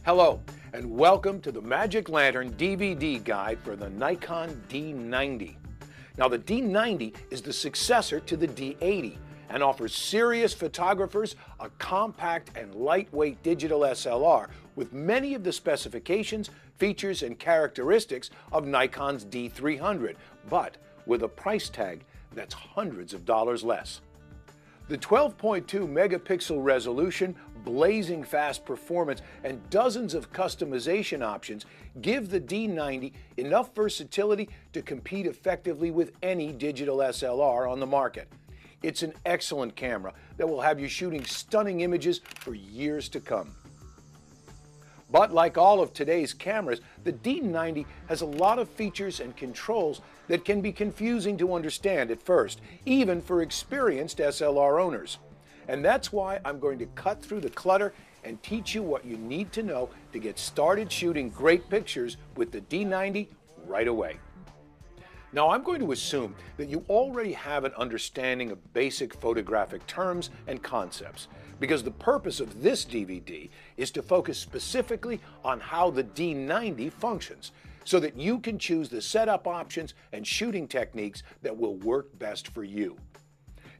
Hello, and welcome to the Magic Lantern DVD guide for the Nikon D90. Now, the D90 is the successor to the D80 and offers serious photographers a compact and lightweight digital SLR with many of the specifications, features, and characteristics of Nikon's D300, but with a price tag that's hundreds of dollars less. The 12.2 megapixel resolution, blazing fast performance, and dozens of customization options give the D90 enough versatility to compete effectively with any digital SLR on the market. It's an excellent camera that will have you shooting stunning images for years to come. But like all of today's cameras, the D90 has a lot of features and controls that can be confusing to understand at first, even for experienced SLR owners. And that's why I'm going to cut through the clutter and teach you what you need to know to get started shooting great pictures with the D90 right away. Now, I'm going to assume that you already have an understanding of basic photographic terms and concepts, because the purpose of this DVD is to focus specifically on how the D90 functions, so that you can choose the setup options and shooting techniques that will work best for you.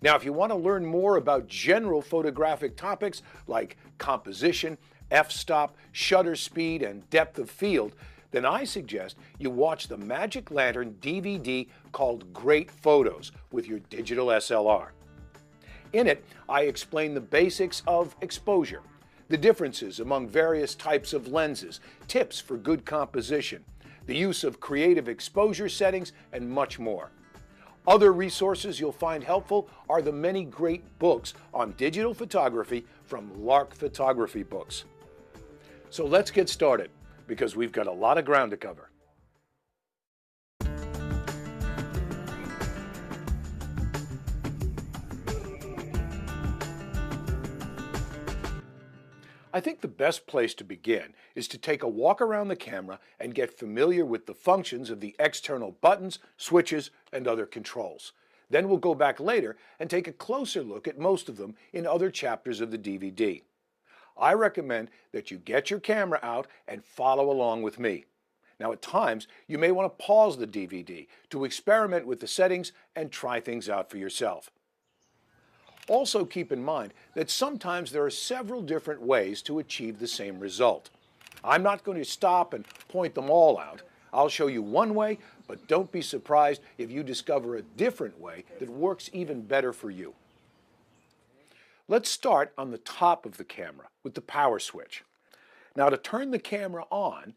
Now, if you want to learn more about general photographic topics like composition, f-stop, shutter speed, and depth of field, then I suggest you watch the Magic Lantern DVD called Great Photos with your digital SLR. In it, I explain the basics of exposure, the differences among various types of lenses, tips for good composition, the use of creative exposure settings, and much more. Other resources you'll find helpful are the many great books on digital photography from Lark Photography Books. So let's get started, because we've got a lot of ground to cover. I think the best place to begin is to take a walk around the camera and get familiar with the functions of the external buttons, switches, and other controls. Then we'll go back later and take a closer look at most of them in other chapters of the DVD. I recommend that you get your camera out and follow along with me. Now, at times, you may want to pause the DVD to experiment with the settings and try things out for yourself. Also, keep in mind that sometimes there are several different ways to achieve the same result. I'm not going to stop and point them all out. I'll show you one way, but don't be surprised if you discover a different way that works even better for you. Let's start on the top of the camera with the power switch. Now, to turn the camera on,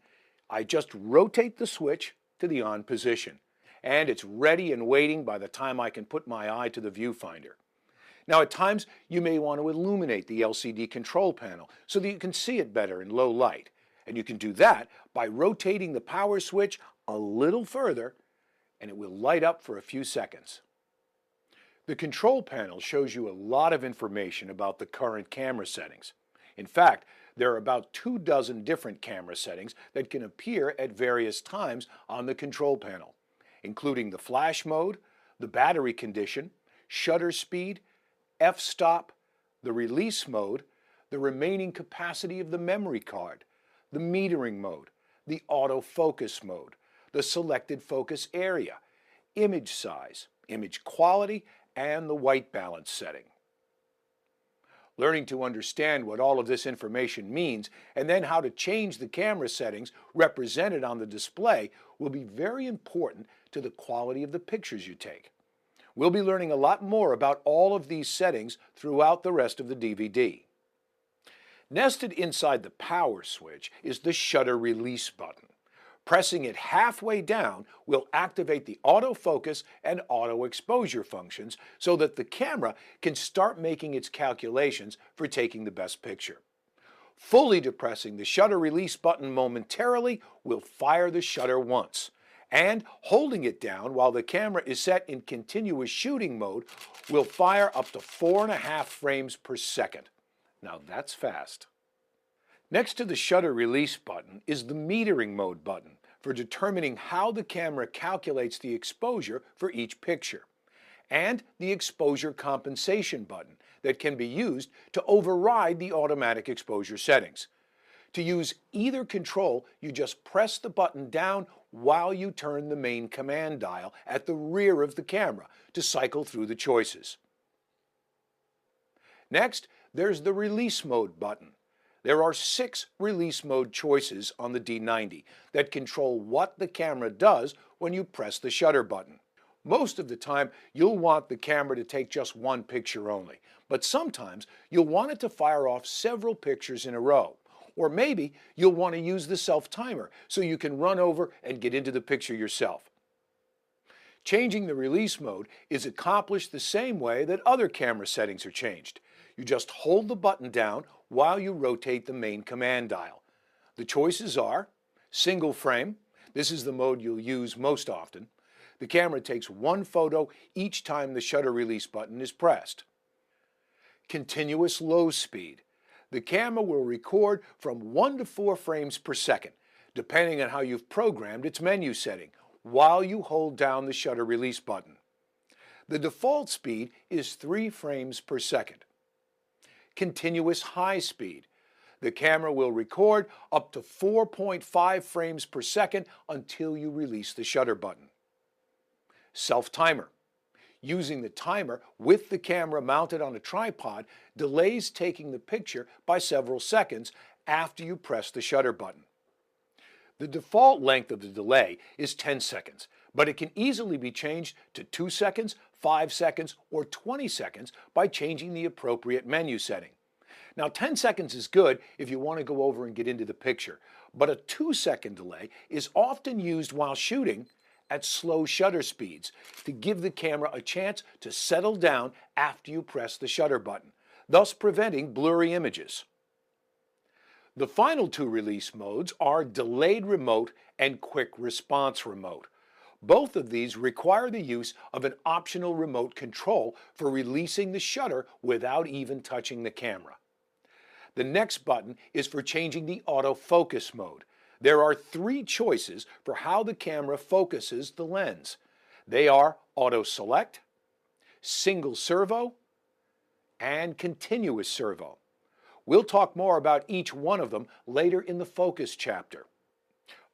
I just rotate the switch to the on position, and it's ready and waiting by the time I can put my eye to the viewfinder. Now, at times, you may want to illuminate the LCD control panel so that you can see it better in low light, and you can do that by rotating the power switch a little further, and it will light up for a few seconds. The control panel shows you a lot of information about the current camera settings. In fact, there are about 24 different camera settings that can appear at various times on the control panel, including the flash mode, the battery condition, shutter speed, f-stop, the release mode, the remaining capacity of the memory card, the metering mode, the autofocus mode, the selected focus area, image size, image quality, and the white balance setting. Learning to understand what all of this information means and then how to change the camera settings represented on the display will be very important to the quality of the pictures you take. We'll be learning a lot more about all of these settings throughout the rest of the DVD. Nested inside the power switch is the shutter release button. Pressing it halfway down will activate the autofocus and auto exposure functions so that the camera can start making its calculations for taking the best picture. Fully depressing the shutter release button momentarily will fire the shutter once, and holding it down while the camera is set in continuous shooting mode will fire up to 4.5 frames per second. Now that's fast. Next to the shutter release button is the metering mode button for determining how the camera calculates the exposure for each picture, and the exposure compensation button that can be used to override the automatic exposure settings. To use either control, you just press the button down while you turn the main command dial at the rear of the camera to cycle through the choices. Next, there's the release mode button. There are 6 release mode choices on the D90 that control what the camera does when you press the shutter button. Most of the time, you'll want the camera to take just one picture only, but sometimes you'll want it to fire off several pictures in a row. Or maybe you'll want to use the self-timer so you can run over and get into the picture yourself. Changing the release mode is accomplished the same way that other camera settings are changed. You just hold the button down while you rotate the main command dial. The choices are single frame. This is the mode you'll use most often. The camera takes one photo each time the shutter release button is pressed. Continuous low speed. The camera will record from 1 to 4 frames per second, depending on how you've programmed its menu setting, while you hold down the shutter release button. The default speed is 3 frames per second. Continuous high speed. The camera will record up to 4.5 frames per second until you release the shutter button. Self-timer. Using the timer with the camera mounted on a tripod delays taking the picture by several seconds after you press the shutter button. The default length of the delay is 10 seconds, but it can easily be changed to 2 seconds, 5 seconds, or 20 seconds by changing the appropriate menu setting. Now, 10 seconds is good if you want to go over and get into the picture, but a 2-second delay is often used while shooting at slow shutter speeds to give the camera a chance to settle down after you press the shutter button, thus preventing blurry images. The final 2 release modes are delayed remote and quick response remote. Both of these require the use of an optional remote control for releasing the shutter without even touching the camera. The next button is for changing the autofocus mode. There are 3 choices for how the camera focuses the lens. They are auto select, single servo, and continuous servo. We'll talk more about each one of them later in the focus chapter.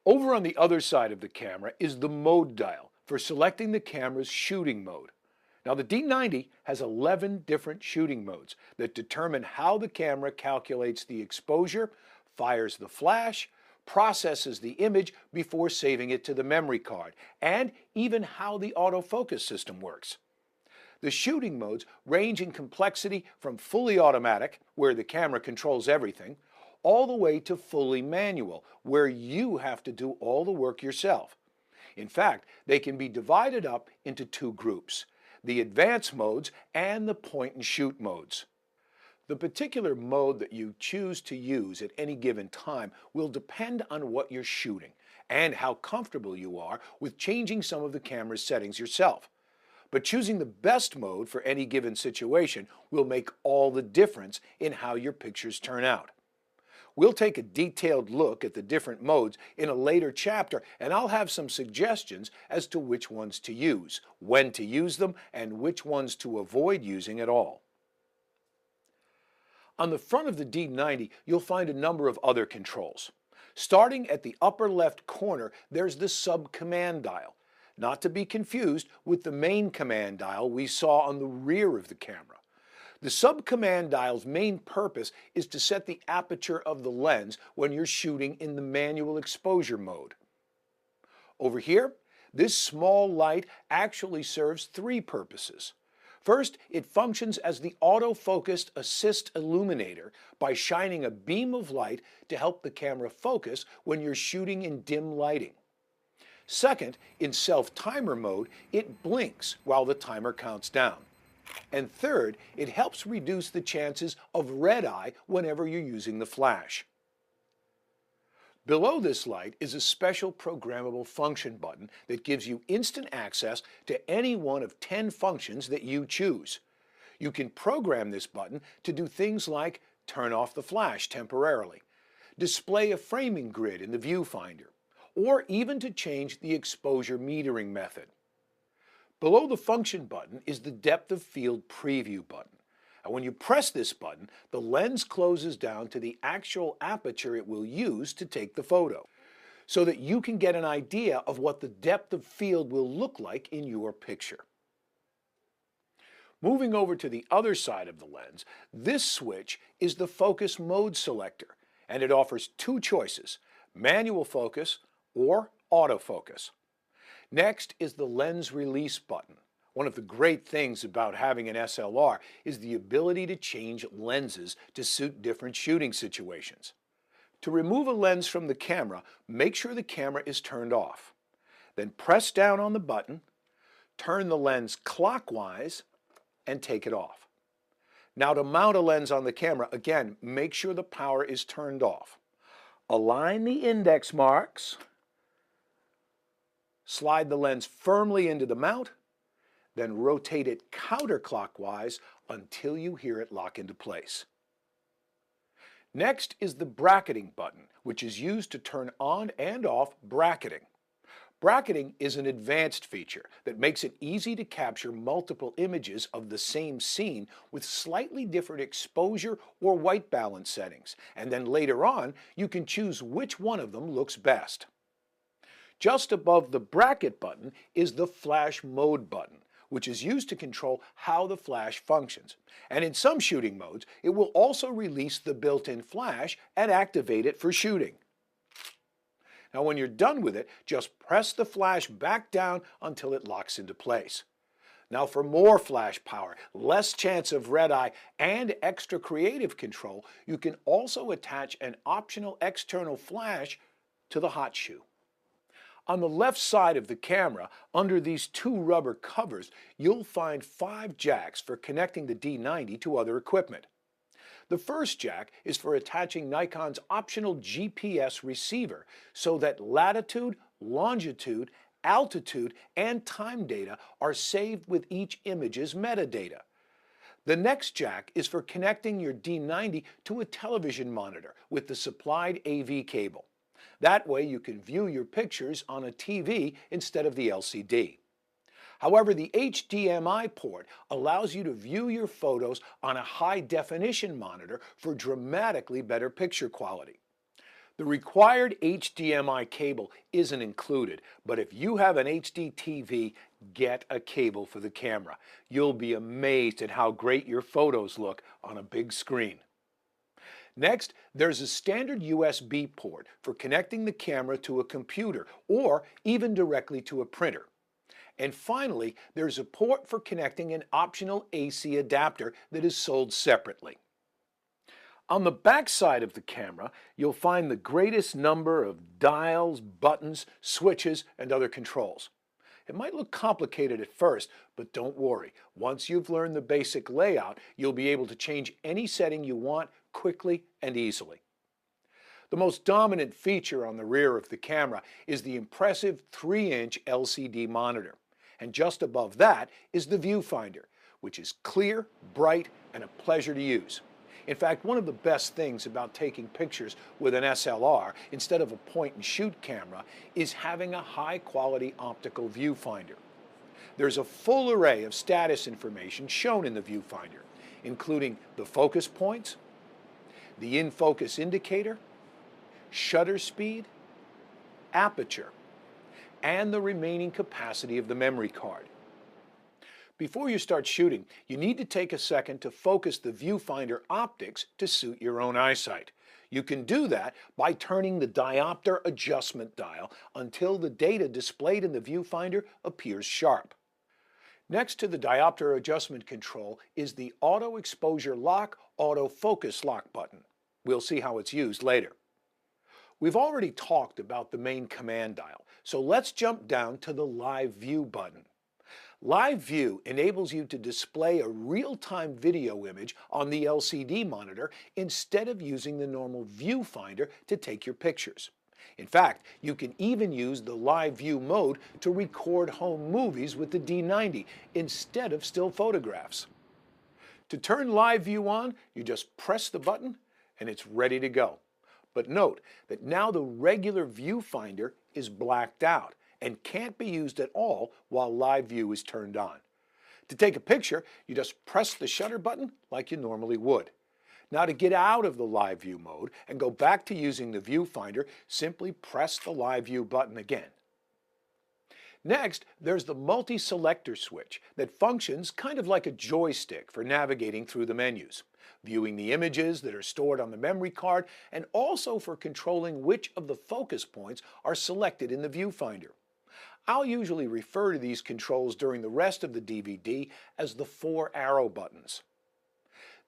Over on the other side of the camera is the mode dial for selecting the camera's shooting mode. Now, the D90 has 11 different shooting modes that determine how the camera calculates the exposure, fires the flash, processes the image before saving it to the memory card, and even how the autofocus system works. The shooting modes range in complexity from fully automatic, where the camera controls everything, all the way to fully manual, where you have to do all the work yourself. In fact, they can be divided up into 2 groups: the advanced modes and the point-and-shoot modes. The particular mode that you choose to use at any given time will depend on what you're shooting and how comfortable you are with changing some of the camera's settings yourself. But choosing the best mode for any given situation will make all the difference in how your pictures turn out. We'll take a detailed look at the different modes in a later chapter, and I'll have some suggestions as to which ones to use, when to use them, and which ones to avoid using at all. On the front of the D90, you'll find a number of other controls. Starting at the upper left corner, there's the sub-command dial, not to be confused with the main command dial we saw on the rear of the camera. The sub-command dial's main purpose is to set the aperture of the lens when you're shooting in the manual exposure mode. Over here, this small light actually serves 3 purposes. First, it functions as the autofocused assist illuminator by shining a beam of light to help the camera focus when you're shooting in dim lighting. Second, in self-timer mode, it blinks while the timer counts down. And third, it helps reduce the chances of red eye whenever you're using the flash. Below this light is a special programmable function button that gives you instant access to any one of 10 functions that you choose. You can program this button to do things like turn off the flash temporarily, display a framing grid in the viewfinder, or even to change the exposure metering method. Below the function button is the depth of field preview button. And when you press this button, the lens closes down to the actual aperture it will use to take the photo, so that you can get an idea of what the depth of field will look like in your picture. Moving over to the other side of the lens, this switch is the focus mode selector, and it offers two choices: manual focus or autofocus. Next is the lens release button. One of the great things about having an SLR is the ability to change lenses to suit different shooting situations. To remove a lens from the camera, make sure the camera is turned off. Then press down on the button, turn the lens clockwise, and take it off. Now to mount a lens on the camera, again, make sure the power is turned off. Align the index marks, slide the lens firmly into the mount, then rotate it counterclockwise until you hear it lock into place. Next is the bracketing button, which is used to turn on and off bracketing. Bracketing is an advanced feature that makes it easy to capture multiple images of the same scene with slightly different exposure or white balance settings, and then later on you can choose which one of them looks best. Just above the bracket button is the flash mode button, which is used to control how the flash functions. And in some shooting modes, it will also release the built-in flash and activate it for shooting. Now when you're done with it, just press the flash back down until it locks into place. Now for more flash power, less chance of red eye, and extra creative control, you can also attach an optional external flash to the hot shoe. On the left side of the camera, under these two rubber covers, you'll find 5 jacks for connecting the D90 to other equipment. The first jack is for attaching Nikon's optional GPS receiver so that latitude, longitude, altitude, and time data are saved with each image's metadata. The next jack is for connecting your D90 to a television monitor with the supplied AV cable. That way you can view your pictures on a TV instead of the LCD. However, the HDMI port allows you to view your photos on a high-definition monitor for dramatically better picture quality. The required HDMI cable isn't included, but if you have an HD TV, get a cable for the camera. You'll be amazed at how great your photos look on a big screen. Next, there's a standard USB port for connecting the camera to a computer or even directly to a printer. And finally, there's a port for connecting an optional AC adapter that is sold separately. On the back side of the camera, you'll find the greatest number of dials, buttons, switches, and other controls. It might look complicated at first, but don't worry. Once you've learned the basic layout, you'll be able to change any setting you want quickly and easily. The most dominant feature on the rear of the camera is the impressive 3-inch LCD monitor. And just above that is the viewfinder, which is clear, bright, and a pleasure to use. In fact, one of the best things about taking pictures with an SLR instead of a point-and-shoot camera is having a high-quality optical viewfinder. There's a full array of status information shown in the viewfinder, including the focus points, the in-focus indicator, shutter speed, aperture, and the remaining capacity of the memory card. Before you start shooting, you need to take a second to focus the viewfinder optics to suit your own eyesight. You can do that by turning the diopter adjustment dial until the data displayed in the viewfinder appears sharp. Next to the diopter adjustment control is the auto exposure lock, auto focus lock button. We'll see how it's used later. We've already talked about the main command dial, so let's jump down to the Live View button. Live View enables you to display a real-time video image on the LCD monitor instead of using the normal viewfinder to take your pictures. In fact, you can even use the Live View mode to record home movies with the D90 instead of still photographs. To turn Live View on, you just press the button and it's ready to go. But note that now the regular viewfinder is blacked out and can't be used at all while Live View is turned on. To take a picture, you just press the shutter button like you normally would. Now to get out of the live view mode and go back to using the viewfinder, simply press the live view button again. Next, there's the multi-selector switch that functions kind of like a joystick for navigating through the menus, viewing the images that are stored on the memory card, and also for controlling which of the focus points are selected in the viewfinder. I'll usually refer to these controls during the rest of the DVD as the 4 arrow buttons.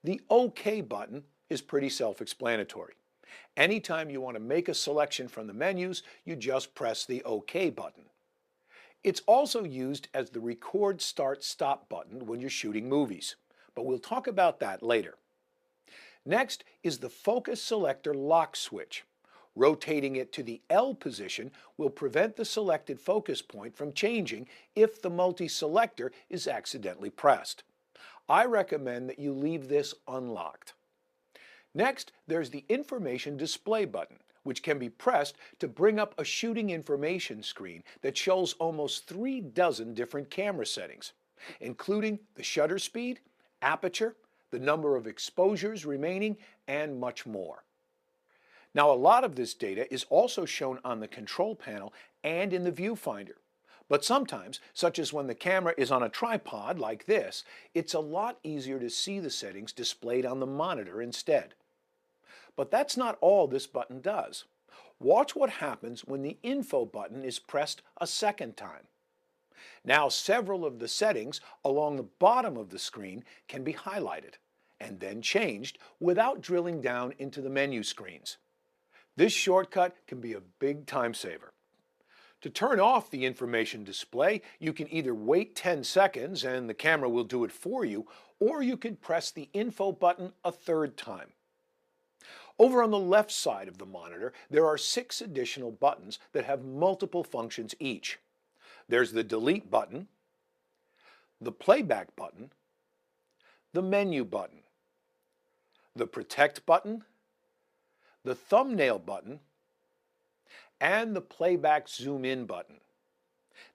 The OK button is pretty self-explanatory. Anytime you want to make a selection from the menus, you just press the OK button. It's also used as the record start stop button when you're shooting movies, but we'll talk about that later. Next is the focus selector lock switch. Rotating it to the L position will prevent the selected focus point from changing if the multi-selector is accidentally pressed. I recommend that you leave this unlocked. Next, there's the information display button, which can be pressed to bring up a shooting information screen that shows almost 36 different camera settings, including the shutter speed, aperture, the number of exposures remaining, and much more. Now, a lot of this data is also shown on the control panel and in the viewfinder. But sometimes, such as when the camera is on a tripod like this, it's a lot easier to see the settings displayed on the monitor instead. But that's not all this button does. Watch what happens when the Info button is pressed a second time. Now several of the settings along the bottom of the screen can be highlighted and then changed without drilling down into the menu screens. This shortcut can be a big time saver. To turn off the information display, you can either wait 10 seconds and the camera will do it for you, or you can press the Info button a third time. Over on the left side of the monitor, there are 6 additional buttons that have multiple functions each. There's the Delete button, the Playback button, the Menu button, the Protect button, the Thumbnail button, and the Playback Zoom In button.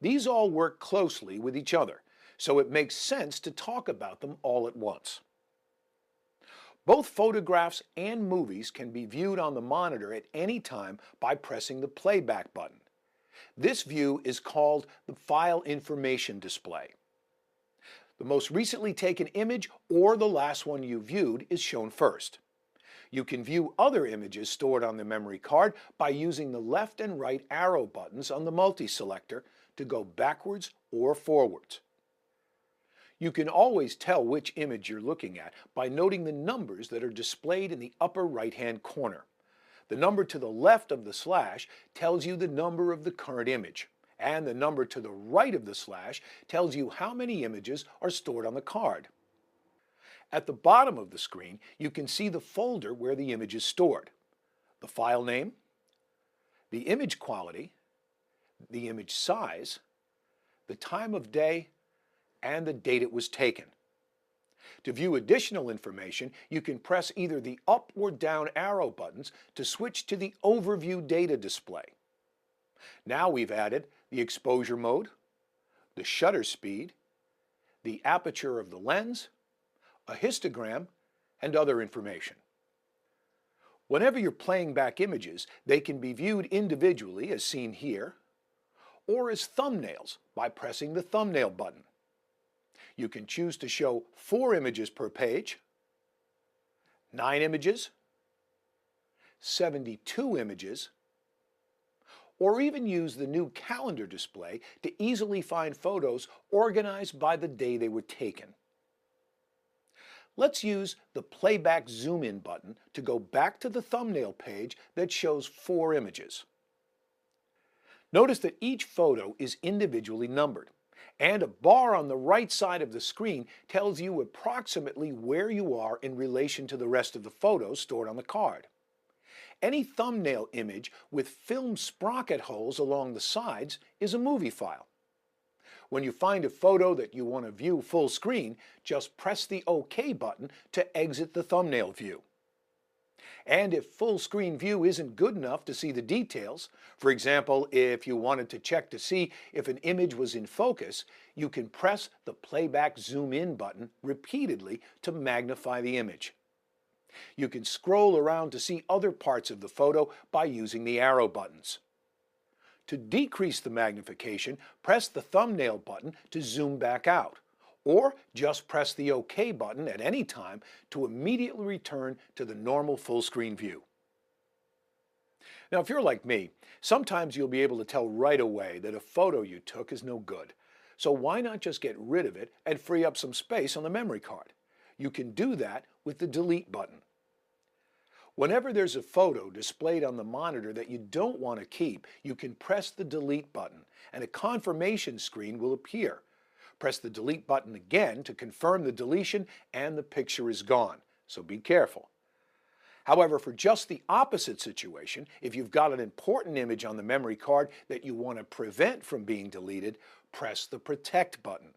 These all work closely with each other, so it makes sense to talk about them all at once. Both photographs and movies can be viewed on the monitor at any time by pressing the Playback button. This view is called the File Information Display. The most recently taken image or the last one you viewed is shown first. You can view other images stored on the memory card by using the left and right arrow buttons on the multi-selector to go backwards or forwards. You can always tell which image you're looking at by noting the numbers that are displayed in the upper right-hand corner. The number to the left of the slash tells you the number of the current image, and the number to the right of the slash tells you how many images are stored on the card. At the bottom of the screen, you can see the folder where the image is stored, the file name, the image quality, the image size, the time of day, and the date it was taken. To view additional information, you can press either the up or down arrow buttons to switch to the Overview Data display. Now we've added the exposure mode, the shutter speed, the aperture of the lens, a histogram, and other information. Whenever you're playing back images, they can be viewed individually as seen here, or as thumbnails by pressing the Thumbnail button. You can choose to show 4 images per page, 9 images, 72 images, or even use the new calendar display to easily find photos organized by the day they were taken. Let's use the Playback Zoom In button to go back to the thumbnail page that shows 4 images. Notice that each photo is individually numbered, and a bar on the right side of the screen tells you approximately where you are in relation to the rest of the photos stored on the card. Any thumbnail image with film sprocket holes along the sides is a movie file. When you find a photo that you want to view full screen, just press the OK button to exit the thumbnail view. And if full screen view isn't good enough to see the details, for example, if you wanted to check to see if an image was in focus, you can press the playback zoom in button repeatedly to magnify the image. You can scroll around to see other parts of the photo by using the arrow buttons. To decrease the magnification, press the thumbnail button to zoom back out, or just press the OK button at any time to immediately return to the normal full screen view. Now, if you're like me, sometimes you'll be able to tell right away that a photo you took is no good. So why not just get rid of it and free up some space on the memory card? You can do that with the delete button. Whenever there's a photo displayed on the monitor that you don't want to keep, you can press the delete button and a confirmation screen will appear. Press the delete button again to confirm the deletion and the picture is gone, so be careful. However, for just the opposite situation, if you've got an important image on the memory card that you want to prevent from being deleted, press the protect button.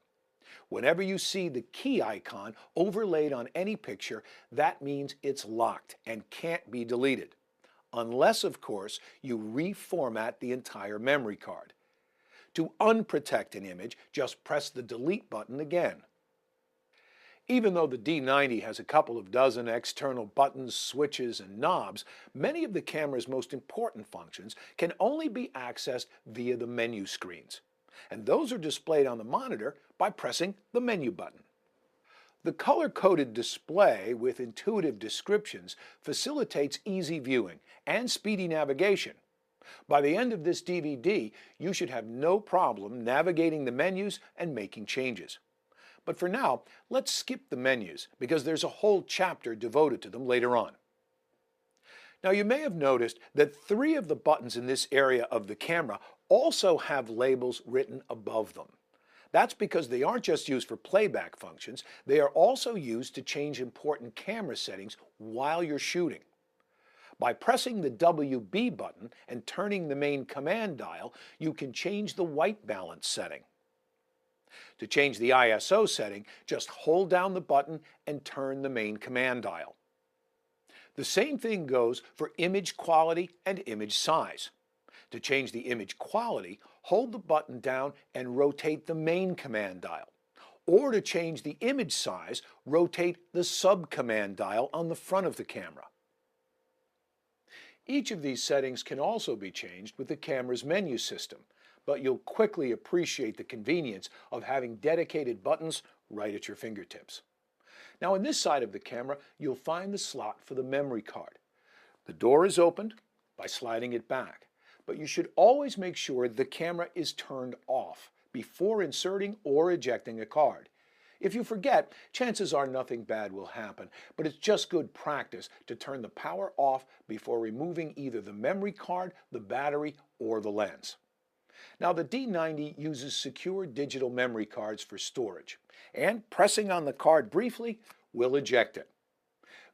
Whenever you see the key icon overlaid on any picture, that means it's locked and can't be deleted. Unless, of course, you reformat the entire memory card. To unprotect an image, just press the delete button again. Even though the D90 has a couple of dozen external buttons, switches, and knobs, many of the camera's most important functions can only be accessed via the menu screens. And those are displayed on the monitor by pressing the menu button. The color-coded display with intuitive descriptions facilitates easy viewing and speedy navigation. By the end of this DVD, you should have no problem navigating the menus and making changes. But for now, let's skip the menus because there's a whole chapter devoted to them later on. Now, you may have noticed that 3 of the buttons in this area of the camera also have labels written above them. That's because they aren't just used for playback functions, they are also used to change important camera settings while you're shooting. By pressing the WB button and turning the main command dial, you can change the white balance setting. To change the ISO setting, just hold down the button and turn the main command dial. The same thing goes for image quality and image size. To change the image quality, hold the button down and rotate the main command dial. Or to change the image size, rotate the sub-command dial on the front of the camera. Each of these settings can also be changed with the camera's menu system, but you'll quickly appreciate the convenience of having dedicated buttons right at your fingertips. Now, on this side of the camera, you'll find the slot for the memory card. The door is opened by sliding it back, but you should always make sure the camera is turned off before inserting or ejecting a card. If you forget, chances are nothing bad will happen, but it's just good practice to turn the power off before removing either the memory card, the battery, or the lens. Now, the D90 uses secure digital memory cards for storage, and pressing on the card briefly will eject it.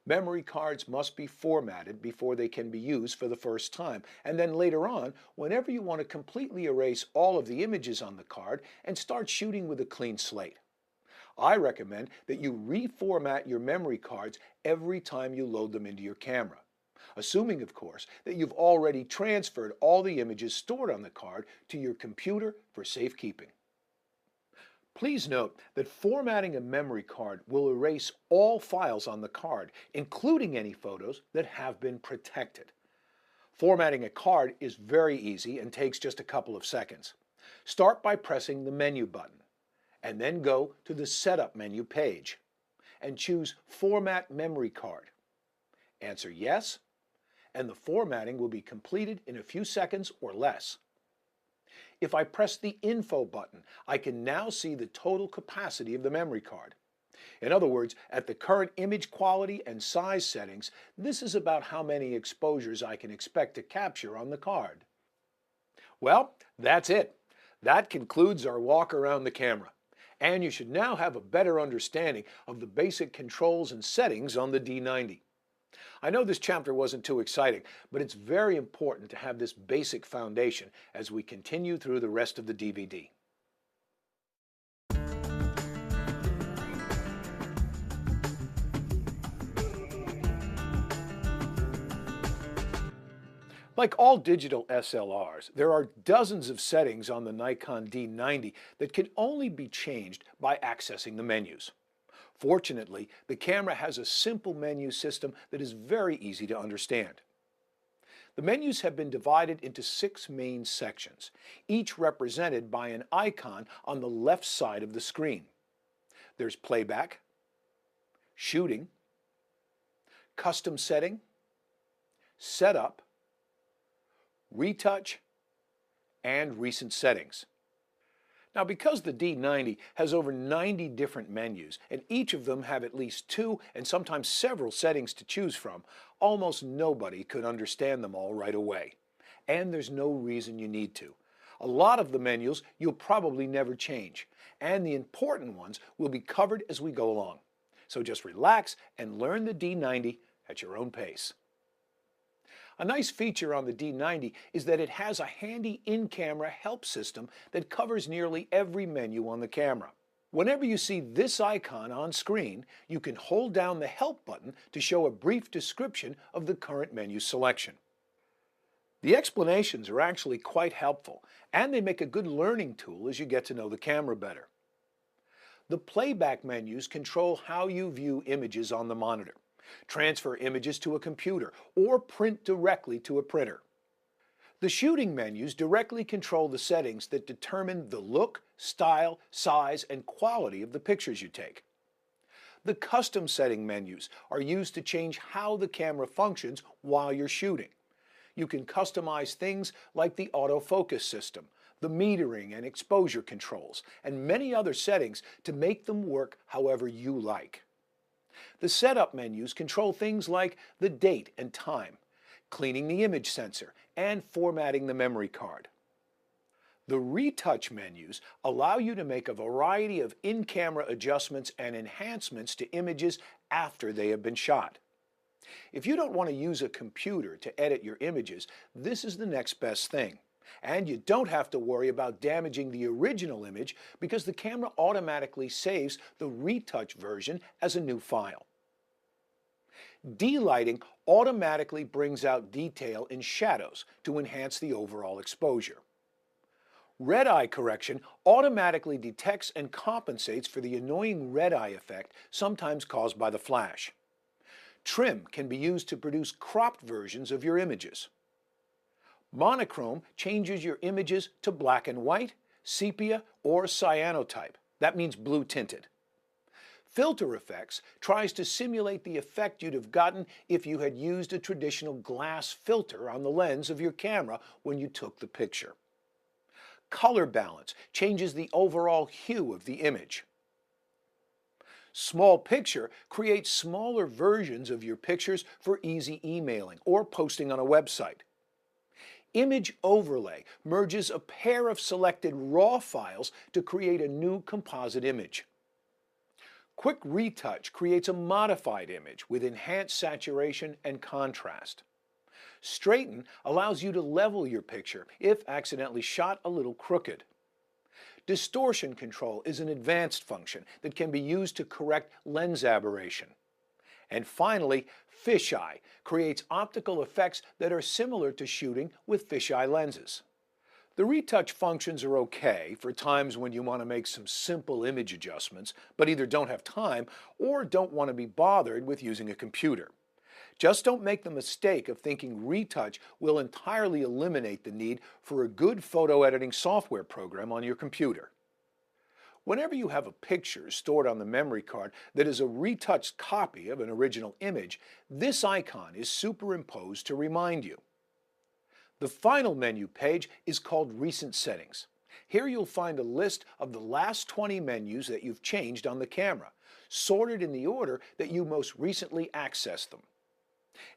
Memory cards must be formatted before they can be used for the first time, and then later on, whenever you want to completely erase all of the images on the card and start shooting with a clean slate. I recommend that you reformat your memory cards every time you load them into your camera, assuming, of course, that you've already transferred all the images stored on the card to your computer for safekeeping. Please note that formatting a memory card will erase all files on the card, including any photos that have been protected. Formatting a card is very easy and takes just a couple of seconds. Start by pressing the menu button, and then go to the Setup menu page, and choose Format Memory Card. Answer yes, and the formatting will be completed in a few seconds or less. If I press the Info button, I can now see the total capacity of the memory card. In other words, at the current image quality and size settings, this is about how many exposures I can expect to capture on the card. Well, that's it. That concludes our walk around the camera. And you should now have a better understanding of the basic controls and settings on the D90. I know this chapter wasn't too exciting, but it's very important to have this basic foundation as we continue through the rest of the DVD. Like all digital SLRs, there are dozens of settings on the Nikon D90 that can only be changed by accessing the menus. Fortunately, the camera has a simple menu system that is very easy to understand. The menus have been divided into 6 main sections, each represented by an icon on the left side of the screen. There's playback, shooting, custom setting, setup, retouch, and recent settings. Now, because the D90 has over 90 different menus, and each of them have at least 2 and sometimes several settings to choose from, almost nobody could understand them all right away. And there's no reason you need to. A lot of the menus you'll probably never change, and the important ones will be covered as we go along. So just relax and learn the D90 at your own pace. A nice feature on the D90 is that it has a handy in-camera help system that covers nearly every menu on the camera. Whenever you see this icon on screen, you can hold down the Help button to show a brief description of the current menu selection. The explanations are actually quite helpful, and they make a good learning tool as you get to know the camera better. The playback menus control how you view images on the monitor, transfer images to a computer, or print directly to a printer. The shooting menus directly control the settings that determine the look, style, size, and quality of the pictures you take. The custom setting menus are used to change how the camera functions while you're shooting. You can customize things like the autofocus system, the metering and exposure controls, and many other settings to make them work however you like. The setup menus control things like the date and time, cleaning the image sensor, and formatting the memory card. The retouch menus allow you to make a variety of in-camera adjustments and enhancements to images after they have been shot. If you don't want to use a computer to edit your images, this is the next best thing. And you don't have to worry about damaging the original image because the camera automatically saves the retouch version as a new file. Delighting automatically brings out detail in shadows to enhance the overall exposure. Red eye correction automatically detects and compensates for the annoying red eye effect sometimes caused by the flash. Trim can be used to produce cropped versions of your images. Monochrome changes your images to black and white, sepia, or cyanotype. That means blue tinted. Filter effects tries to simulate the effect you'd have gotten if you had used a traditional glass filter on the lens of your camera when you took the picture. Color balance changes the overall hue of the image. Small Picture creates smaller versions of your pictures for easy emailing or posting on a website. Image Overlay merges a pair of selected RAW files to create a new composite image. Quick Retouch creates a modified image with enhanced saturation and contrast. Straighten allows you to level your picture if accidentally shot a little crooked. Distortion Control is an advanced function that can be used to correct lens aberration. And finally, Fisheye creates optical effects that are similar to shooting with fisheye lenses. The retouch functions are okay for times when you want to make some simple image adjustments, but either don't have time or don't want to be bothered with using a computer. Just don't make the mistake of thinking retouch will entirely eliminate the need for a good photo editing software program on your computer. Whenever you have a picture stored on the memory card that is a retouched copy of an original image, this icon is superimposed to remind you. The final menu page is called Recent Settings. Here you'll find a list of the last 20 menus that you've changed on the camera, sorted in the order that you most recently accessed them.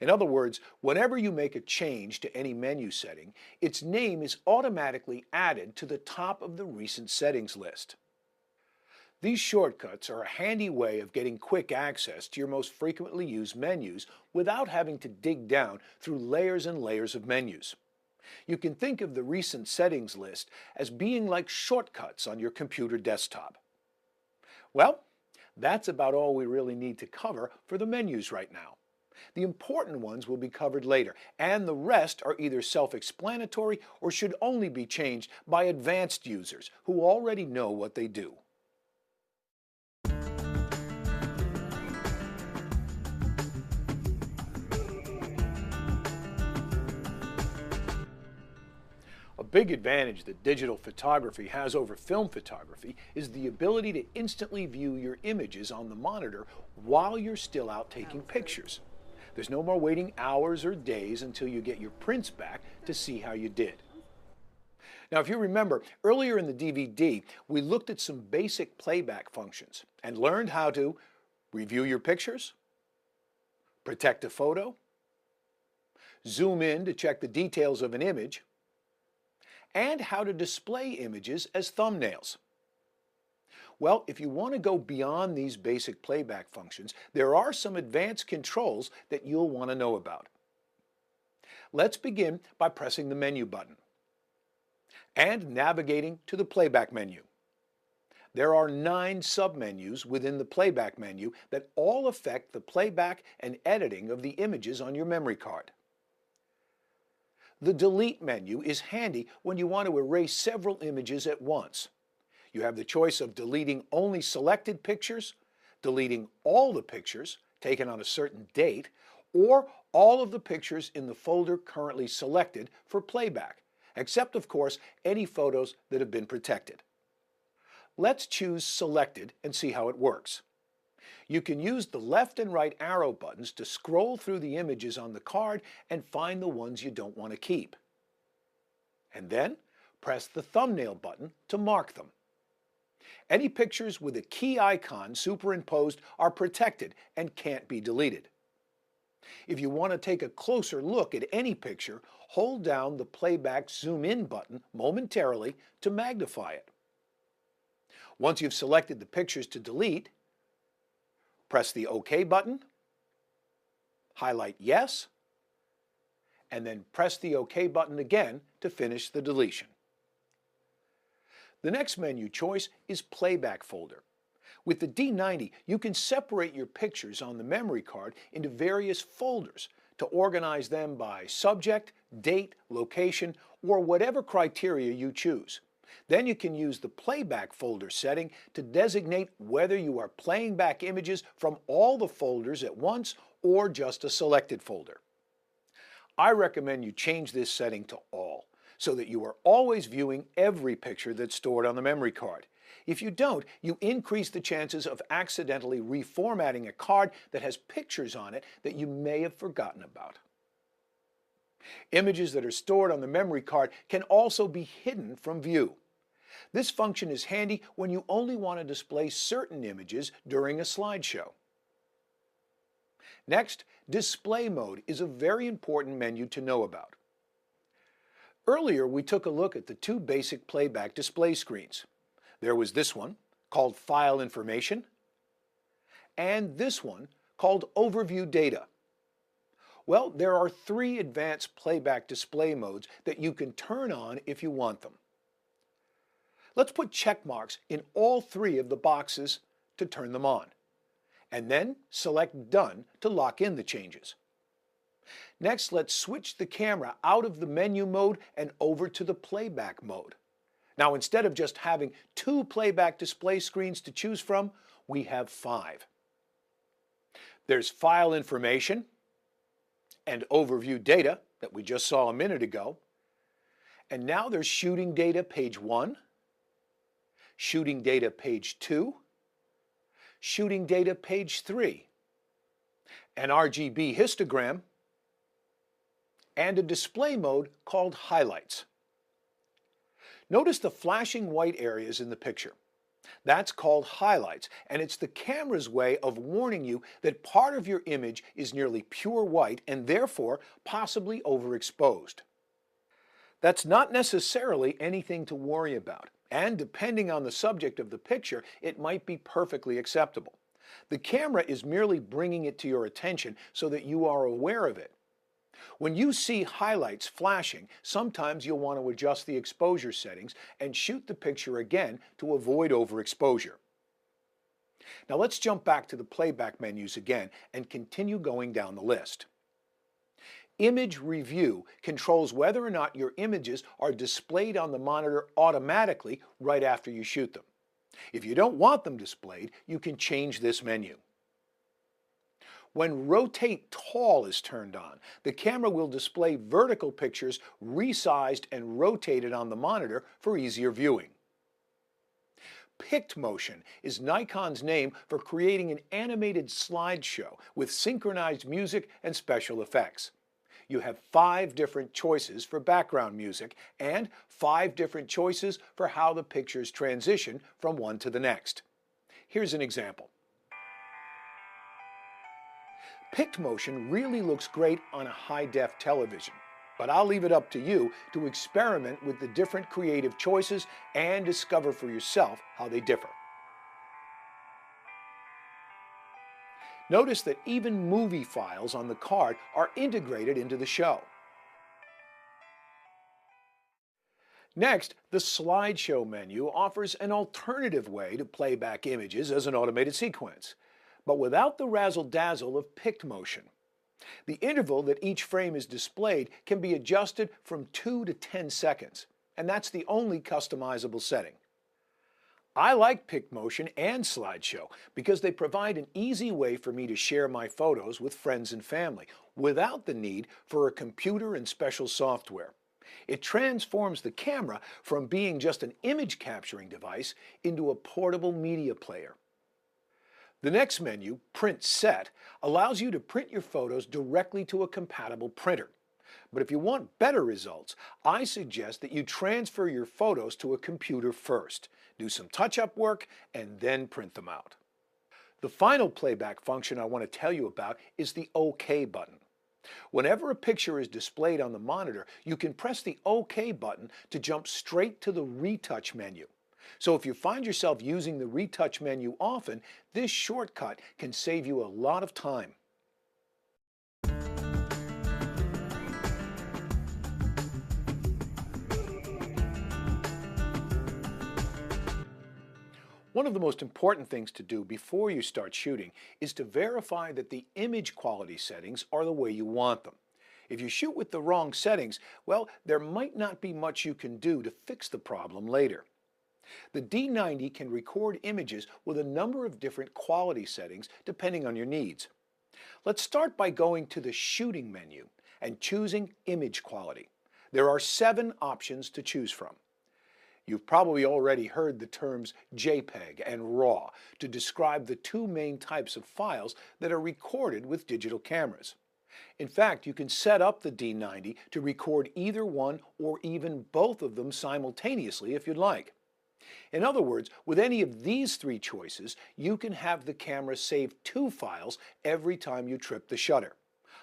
In other words, whenever you make a change to any menu setting, its name is automatically added to the top of the Recent Settings list. These shortcuts are a handy way of getting quick access to your most frequently used menus without having to dig down through layers and layers of menus. You can think of the Recent Settings list as being like shortcuts on your computer desktop. Well, that's about all we really need to cover for the menus right now. The important ones will be covered later, and the rest are either self-explanatory or should only be changed by advanced users who already know what they do. A big advantage that digital photography has over film photography is the ability to instantly view your images on the monitor while you're still out taking pictures. There's no more waiting hours or days until you get your prints back to see how you did. Now, if you remember, earlier in the DVD, we looked at some basic playback functions and learned how to review your pictures, protect a photo, zoom in to check the details of an image, and how to display images as thumbnails. Well, if you want to go beyond these basic playback functions, there are some advanced controls that you'll want to know about. Let's begin by pressing the menu button and navigating to the playback menu. There are 9 submenus within the playback menu that all affect the playback and editing of the images on your memory card. The delete menu is handy when you want to erase several images at once. You have the choice of deleting only selected pictures, deleting all the pictures taken on a certain date, or all of the pictures in the folder currently selected for playback, except of course any photos that have been protected. Let's choose Selected and see how it works. You can use the left and right arrow buttons to scroll through the images on the card and find the ones you don't want to keep. And then press the thumbnail button to mark them. Any pictures with a key icon superimposed are protected and can't be deleted. If you want to take a closer look at any picture, hold down the playback zoom in button momentarily to magnify it. Once you've selected the pictures to delete, press the OK button, highlight Yes, and then press the OK button again to finish the deletion. The next menu choice is Playback Folder. With the D90, you can separate your pictures on the memory card into various folders to organize them by subject, date, location, or whatever criteria you choose. Then you can use the Playback Folder setting to designate whether you are playing back images from all the folders at once or just a selected folder. I recommend you change this setting to All, so that you are always viewing every picture that's stored on the memory card. If you don't, you increase the chances of accidentally reformatting a card that has pictures on it that you may have forgotten about. Images that are stored on the memory card can also be hidden from view. This function is handy when you only want to display certain images during a slideshow. Next, Display Mode is a very important menu to know about. Earlier, we took a look at the 2 basic playback display screens. There was this one, called File Information, and this one, called Overview Data. Well, there are 3 advanced playback display modes that you can turn on if you want them. Let's put check marks in all 3 of the boxes to turn them on, and then select Done to lock in the changes. Next, let's switch the camera out of the menu mode and over to the playback mode. Now, instead of just having 2 playback display screens to choose from, we have 5. There's File Information and Overview Data that we just saw a minute ago. And now there's Shooting Data Page 1, Shooting Data Page 2, Shooting Data Page 3, an RGB histogram, and a display mode called Highlights. Notice the flashing white areas in the picture. That's called highlights, and it's the camera's way of warning you that part of your image is nearly pure white and therefore possibly overexposed. That's not necessarily anything to worry about, and depending on the subject of the picture, it might be perfectly acceptable. The camera is merely bringing it to your attention so that you are aware of it. When you see highlights flashing, sometimes you'll want to adjust the exposure settings and shoot the picture again to avoid overexposure. Now let's jump back to the playback menus again and continue going down the list. Image Review controls whether or not your images are displayed on the monitor automatically right after you shoot them. If you don't want them displayed, you can change this menu. When Rotate Tall is turned on, the camera will display vertical pictures resized and rotated on the monitor for easier viewing. Pict Motion is Nikon's name for creating an animated slideshow with synchronized music and special effects. You have 5 different choices for background music and 5 different choices for how the pictures transition from one to the next. Here's an example. Pict Motion really looks great on a high-def television, but I'll leave it up to you to experiment with the different creative choices and discover for yourself how they differ. Notice that even movie files on the card are integrated into the show. Next, the slideshow menu offers an alternative way to play back images as an automated sequence, but without the razzle-dazzle of Pict Motion. The interval that each frame is displayed can be adjusted from 2 to 10 seconds, and that's the only customizable setting. I like Pict Motion and Slideshow because they provide an easy way for me to share my photos with friends and family without the need for a computer and special software. It transforms the camera from being just an image capturing device into a portable media player. The next menu, Print Set, allows you to print your photos directly to a compatible printer. But if you want better results, I suggest that you transfer your photos to a computer first, do some touch-up work, and then print them out. The final playback function I want to tell you about is the OK button. Whenever a picture is displayed on the monitor, you can press the OK button to jump straight to the Retouch menu. So if you find yourself using the Retouch menu often, this shortcut can save you a lot of time. One of the most important things to do before you start shooting is to verify that the image quality settings are the way you want them. If you shoot with the wrong settings, well, there might not be much you can do to fix the problem later. The D90 can record images with a number of different quality settings depending on your needs. Let's start by going to the Shooting menu and choosing Image Quality. There are 7 options to choose from. You've probably already heard the terms JPEG and RAW to describe the 2 main types of files that are recorded with digital cameras. In fact, you can set up the D90 to record either one or even both of them simultaneously if you'd like. In other words, with any of these 3 choices, you can have the camera save 2 files every time you trip the shutter: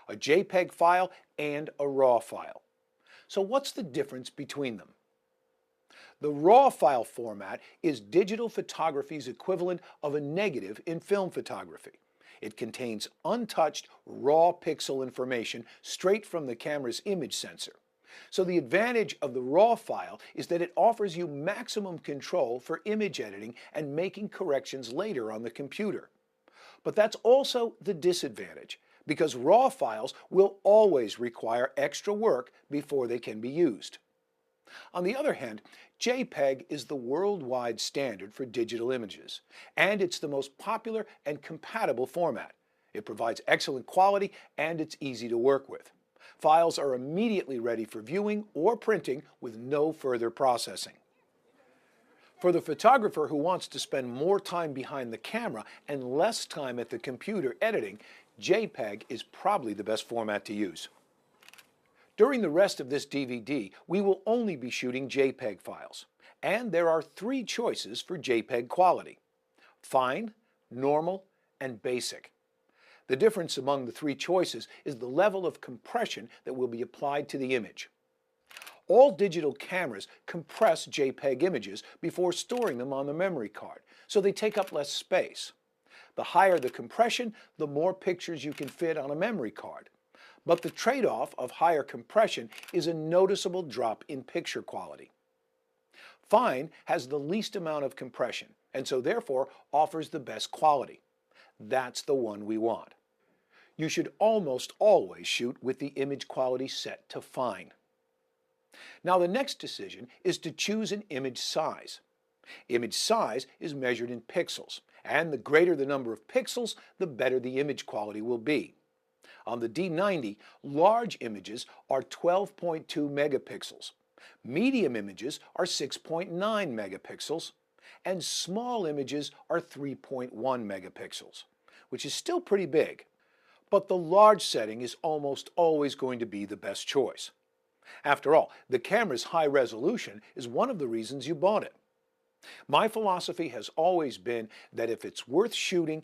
a JPEG file and a RAW file. So what's the difference between them? The RAW file format is digital photography's equivalent of a negative in film photography. It contains untouched raw pixel information straight from the camera's image sensor. So the advantage of the RAW file is that it offers you maximum control for image editing and making corrections later on the computer. But that's also the disadvantage, because RAW files will always require extra work before they can be used. On the other hand, JPEG is the worldwide standard for digital images, and it's the most popular and compatible format. It provides excellent quality and it's easy to work with. Files are immediately ready for viewing or printing with no further processing. For the photographer who wants to spend more time behind the camera and less time at the computer editing, JPEG is probably the best format to use. During the rest of this DVD, we will only be shooting JPEG files, and there are 3 choices for JPEG quality: Fine, Normal, and Basic. The difference among the 3 choices is the level of compression that will be applied to the image. All digital cameras compress JPEG images before storing them on the memory card, so they take up less space. The higher the compression, the more pictures you can fit on a memory card. But the trade-off of higher compression is a noticeable drop in picture quality. Fine has the least amount of compression. and so therefore offers the best quality. That's the one we want. You should almost always shoot with the image quality set to fine. Now the next decision is to choose an image size. Image size is measured in pixels, and the greater the number of pixels, the better the image quality will be. On the D90, large images are 12.2 megapixels, medium images are 6.9 megapixels, and small images are 3.1 megapixels, which is still pretty big. But the large setting is almost always going to be the best choice. After all, the camera's high resolution is one of the reasons you bought it. My philosophy has always been that if it's worth shooting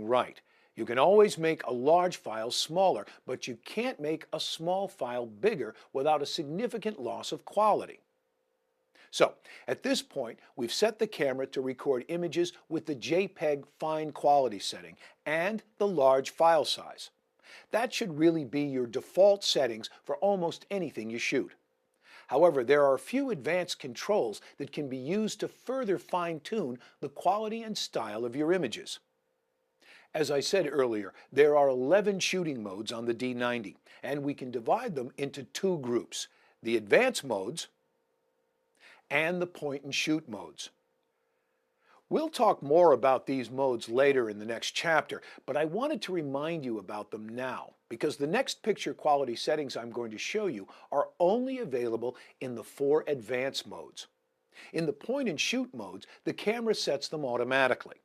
right. You can always make a large file smaller, but you can't make a small file bigger without a significant loss of quality. So, at this point, we've set the camera to record images with the JPEG fine quality setting and the large file size. That should really be your default settings for almost anything you shoot. However, there are a few advanced controls that can be used to further fine-tune the quality and style of your images. As I said earlier, there are 11 shooting modes on the D90, and we can divide them into two groups: the advanced modes and the point-and-shoot modes. We'll talk more about these modes later in the next chapter, but I wanted to remind you about them now because the next picture quality settings I'm going to show you are only available in the 4 advanced modes. In the point-and-shoot modes, the camera sets them automatically.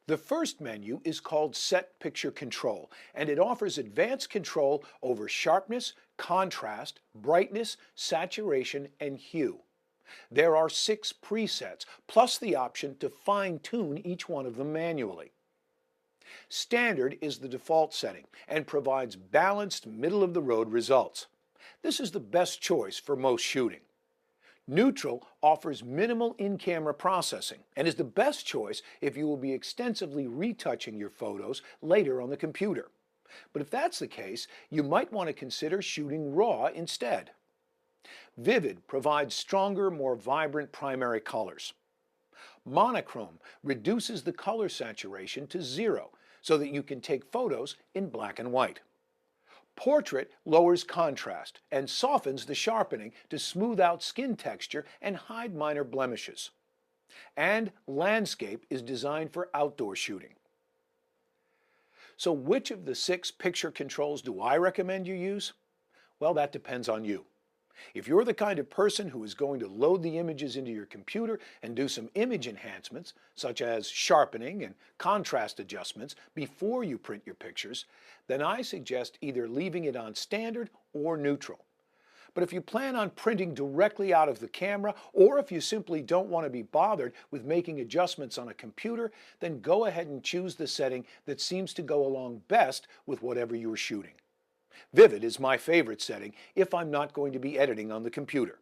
The first menu is called Set Picture Control, and it offers advanced control over sharpness, contrast, brightness, saturation, and hue. There are 6 presets, plus the option to fine-tune each one of them manually. Standard is the default setting and provides balanced, middle-of-the-road results. This is the best choice for most shooting. Neutral offers minimal in-camera processing and is the best choice if you will be extensively retouching your photos later on the computer. But if that's the case, you might want to consider shooting RAW instead. Vivid provides stronger, more vibrant primary colors. Monochrome reduces the color saturation to 0 so that you can take photos in black and white. Portrait lowers contrast and softens the sharpening to smooth out skin texture and hide minor blemishes. And Landscape is designed for outdoor shooting. So which of the 6 picture controls do I recommend you use? Well, that depends on you. If you're the kind of person who is going to load the images into your computer and do some image enhancements, such as sharpening and contrast adjustments, before you print your pictures, then I suggest either leaving it on standard or neutral. But if you plan on printing directly out of the camera, or if you simply don't want to be bothered with making adjustments on a computer, then go ahead and choose the setting that seems to go along best with whatever you're shooting. Vivid is my favorite setting if I'm not going to be editing on the computer.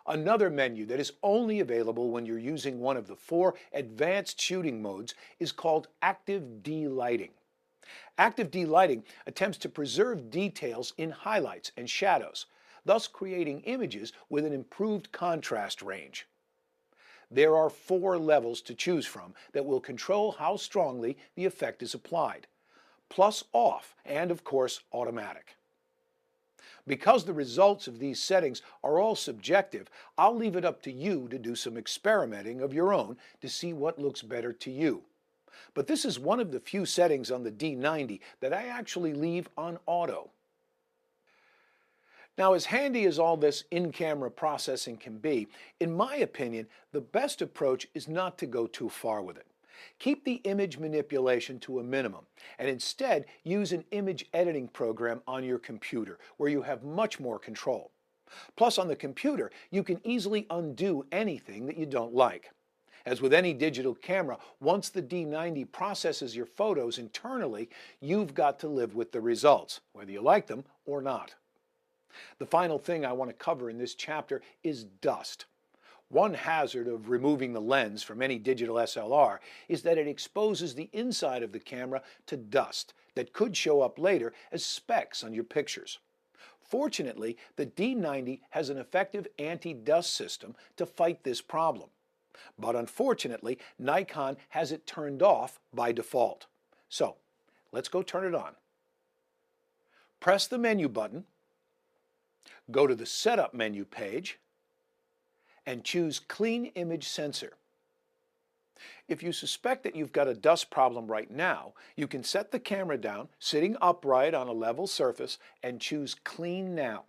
Another menu that is only available when you're using one of the 4 advanced shooting modes is called Active D-Lighting. Active D-Lighting attempts to preserve details in highlights and shadows, thus creating images with an improved contrast range. There are 4 levels to choose from that will control how strongly the effect is applied: plus off, and of course automatic. Because the results of these settings are all subjective, I'll leave it up to you to do some experimenting of your own to see what looks better to you. But this is one of the few settings on the D90 that I actually leave on auto. Now, as handy as all this in-camera processing can be, in my opinion, the best approach is not to go too far with it. Keep the image manipulation to a minimum and instead use an image editing program on your computer where you have much more control. Plus, on the computer, you can easily undo anything that you don't like. As with any digital camera, once the D90 processes your photos internally, you've got to live with the results, whether you like them or not. The final thing I want to cover in this chapter is dust. One hazard of removing the lens from any digital SLR is that it exposes the inside of the camera to dust that could show up later as specks on your pictures. Fortunately, the D90 has an effective anti-dust system to fight this problem. But unfortunately, Nikon has it turned off by default. So, let's go turn it on. Press the menu button, go to the Setup menu page, and choose Clean Image Sensor. If you suspect that you've got a dust problem right now, you can set the camera down, sitting upright on a level surface, and choose Clean Now.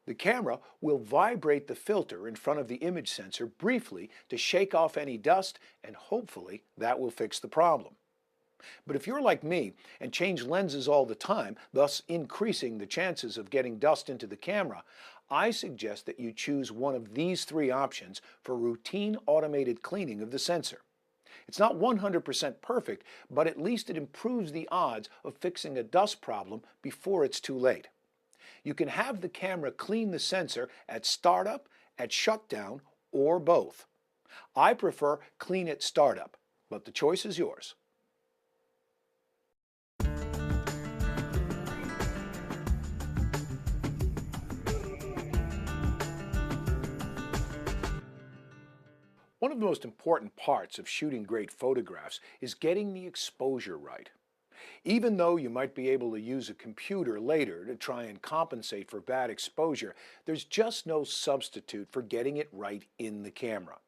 The camera will vibrate the filter in front of the image sensor briefly to shake off any dust, and hopefully that will fix the problem. But if you're like me and change lenses all the time, thus increasing the chances of getting dust into the camera, I suggest that you choose one of these three options for routine automated cleaning of the sensor. It's not 100% perfect, but at least it improves the odds of fixing a dust problem before it's too late. You can have the camera clean the sensor at startup, at shutdown, or both. I prefer clean at startup, but the choice is yours. One of the most important parts of shooting great photographs is getting the exposure right. Even though you might be able to use a computer later to try and compensate for bad exposure, there's just no substitute for getting it right in the camera.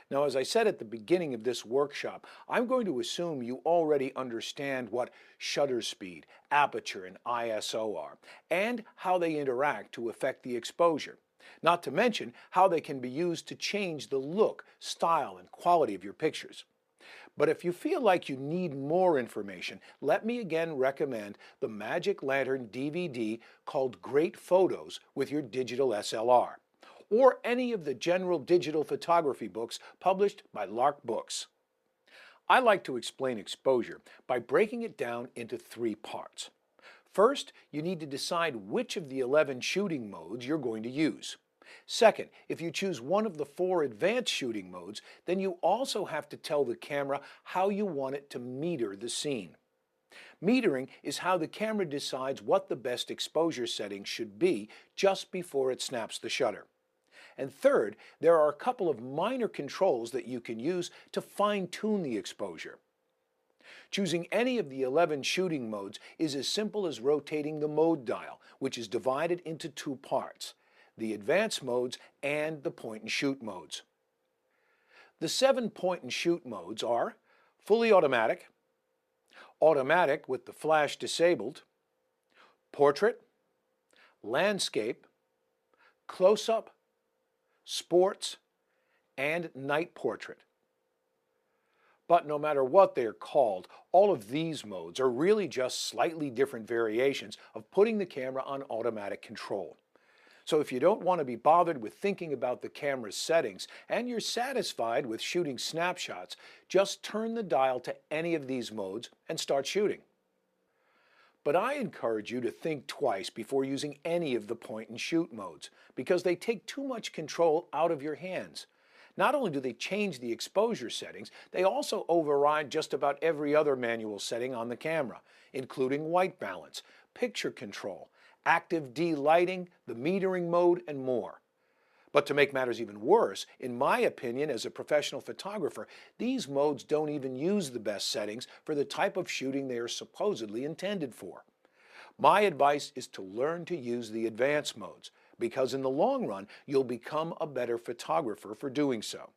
Now, as I said at the beginning of this workshop, I'm going to assume you already understand what shutter speed, aperture, and ISO are, and how they interact to affect the exposure. Not to mention how they can be used to change the look, style, and quality of your pictures. But if you feel like you need more information, let me again recommend the Magic Lantern DVD called Great Photos with Your Digital SLR, or any of the general digital photography books published by Lark Books. I like to explain exposure by breaking it down into three parts. First, you need to decide which of the 11 shooting modes you're going to use. Second, if you choose one of the 4 advanced shooting modes, then you also have to tell the camera how you want it to meter the scene. Metering is how the camera decides what the best exposure setting should be just before it snaps the shutter. And third, there are a couple of minor controls that you can use to fine-tune the exposure. Choosing any of the 11 shooting modes is as simple as rotating the mode dial, which is divided into 2 parts, the advanced modes and the point-and-shoot modes. The 7 point-and-shoot modes are fully automatic, automatic with the flash disabled, portrait, landscape, close-up, sports, and night portrait. But no matter what they're called, all of these modes are really just slightly different variations of putting the camera on automatic control. So if you don't want to be bothered with thinking about the camera's settings and you're satisfied with shooting snapshots, just turn the dial to any of these modes and start shooting. But I encourage you to think twice before using any of the point-and-shoot modes, because they take too much control out of your hands. Not only do they change the exposure settings, they also override just about every other manual setting on the camera, including white balance, picture control, active D-lighting, the metering mode, and more. But to make matters even worse, in my opinion as a professional photographer, these modes don't even use the best settings for the type of shooting they are supposedly intended for. My advice is to learn to use the advanced modes, because in the long run, you'll become a better photographer for doing so.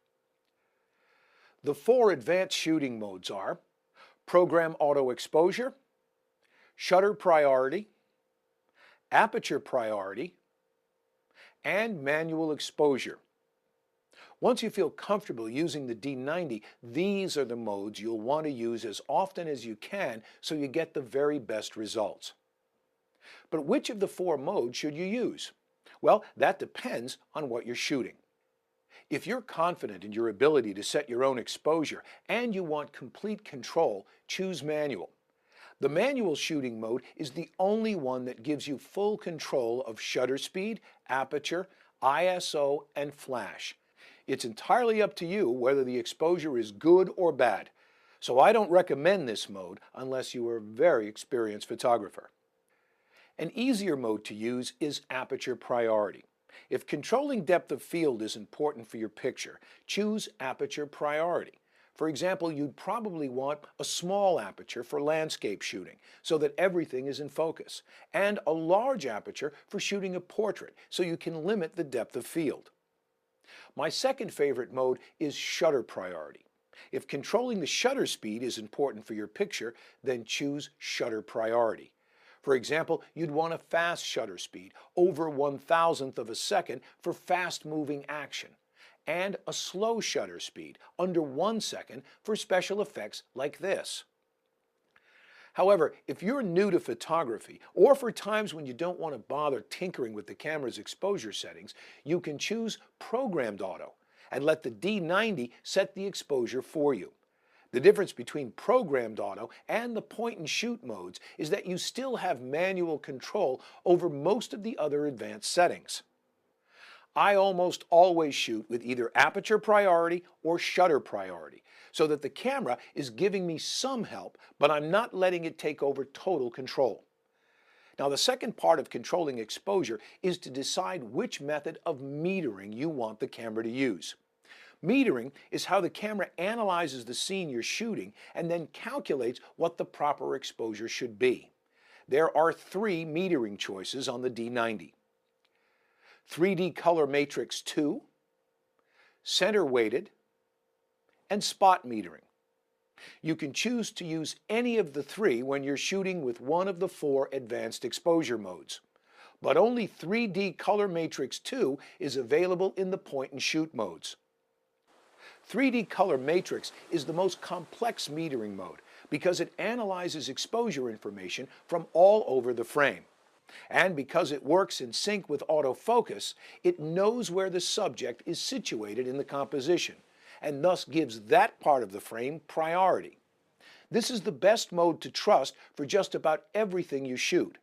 The 4 advanced shooting modes are Program Auto Exposure, Shutter Priority, Aperture Priority, and Manual Exposure. Once you feel comfortable using the D90, these are the modes you'll want to use as often as you can so you get the very best results. But which of the 4 modes should you use? Well, that depends on what you're shooting. If you're confident in your ability to set your own exposure and you want complete control, choose Manual. The manual shooting mode is the only one that gives you full control of shutter speed, aperture, ISO, and flash. It's entirely up to you whether the exposure is good or bad, so I don't recommend this mode unless you are a very experienced photographer. An easier mode to use is aperture priority. If controlling depth of field is important for your picture, choose aperture priority. For example, you'd probably want a small aperture for landscape shooting so that everything is in focus, and a large aperture for shooting a portrait so you can limit the depth of field. My second favorite mode is shutter priority. If controlling the shutter speed is important for your picture, then choose shutter priority. For example, you'd want a fast shutter speed, over 1,000th of a second for fast-moving action, and a slow shutter speed, under 1 second for special effects like this. However, if you're new to photography, or for times when you don't want to bother tinkering with the camera's exposure settings, you can choose Programmed Auto and let the D90 set the exposure for you. The difference between Programmed Auto and the point-and-shoot modes is that you still have manual control over most of the other advanced settings. I almost always shoot with either aperture priority or shutter priority, so that the camera is giving me some help, but I'm not letting it take over total control. Now, the second part of controlling exposure is to decide which method of metering you want the camera to use. Metering is how the camera analyzes the scene you're shooting and then calculates what the proper exposure should be. There are 3 metering choices on the D90. 3D color matrix 2, center weighted, and spot metering. You can choose to use any of the 3 when you're shooting with one of the 4 advanced exposure modes. But only 3D color matrix 2 is available in the point-and-shoot modes. 3D color matrix is the most complex metering mode because it analyzes exposure information from all over the frame. And because it works in sync with autofocus, it knows where the subject is situated in the composition, and thus gives that part of the frame priority. This is the best mode to trust for just about everything you shoot.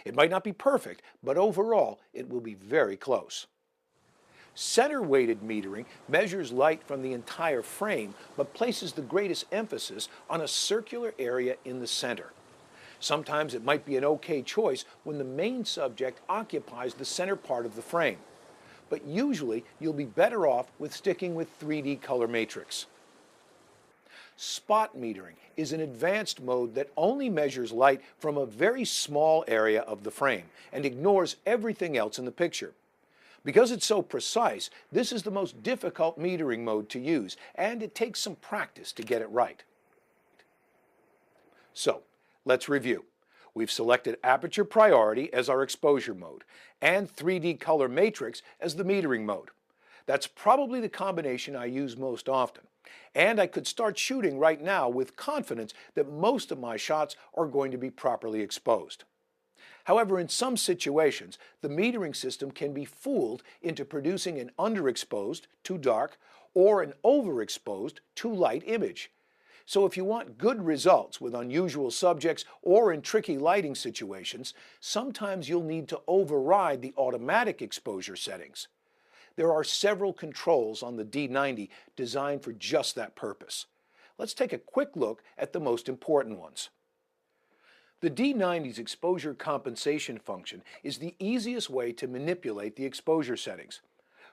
It might not be perfect, but overall it will be very close. Center-weighted metering measures light from the entire frame, but places the greatest emphasis on a circular area in the center. Sometimes it might be an okay choice when the main subject occupies the center part of the frame, but usually you'll be better off with sticking with 3D color matrix. Spot metering is an advanced mode that only measures light from a very small area of the frame and ignores everything else in the picture. Because it's so precise, this is the most difficult metering mode to use, and it takes some practice to get it right. So, let's review. We've selected aperture priority as our exposure mode, and 3D color matrix as the metering mode. That's probably the combination I use most often, and I could start shooting right now with confidence that most of my shots are going to be properly exposed. However, in some situations, the metering system can be fooled into producing an underexposed, too dark, or an overexposed, too light image. So if you want good results with unusual subjects or in tricky lighting situations, sometimes you'll need to override the automatic exposure settings. There are several controls on the D90 designed for just that purpose. Let's take a quick look at the most important ones. The D90's exposure compensation function is the easiest way to manipulate the exposure settings.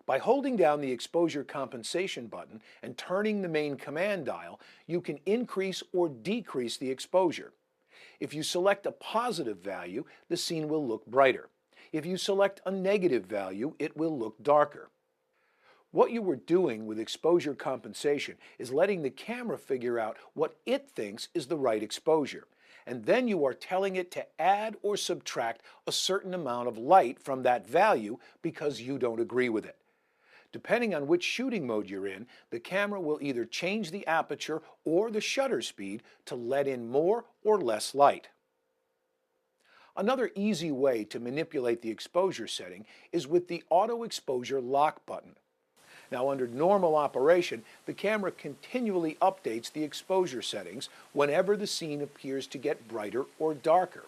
By holding down the exposure compensation button and turning the main command dial, you can increase or decrease the exposure. If you select a positive value, the scene will look brighter. If you select a negative value, it will look darker. What you were doing with exposure compensation is letting the camera figure out what it thinks is the right exposure, and then you are telling it to add or subtract a certain amount of light from that value because you don't agree with it. Depending on which shooting mode you're in, the camera will either change the aperture or the shutter speed to let in more or less light. Another easy way to manipulate the exposure setting is with the auto exposure lock button. Now, under normal operation, the camera continually updates the exposure settings whenever the scene appears to get brighter or darker.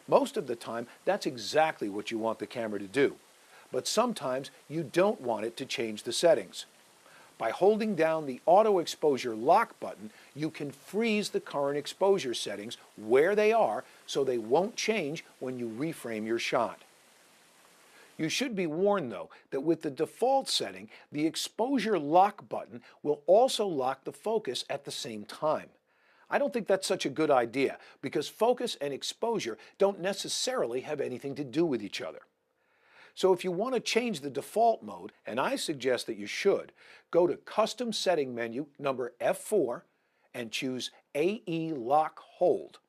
Most of the time, that's exactly what you want the camera to do. But sometimes you don't want it to change the settings. By holding down the auto exposure lock button, you can freeze the current exposure settings where they are so they won't change when you reframe your shot. You should be warned, though, that with the default setting, the exposure lock button will also lock the focus at the same time. I don't think that's such a good idea because focus and exposure don't necessarily have anything to do with each other. So if you want to change the default mode, and I suggest that you should, go to Custom Setting menu number F4 and choose AE Lock Hold.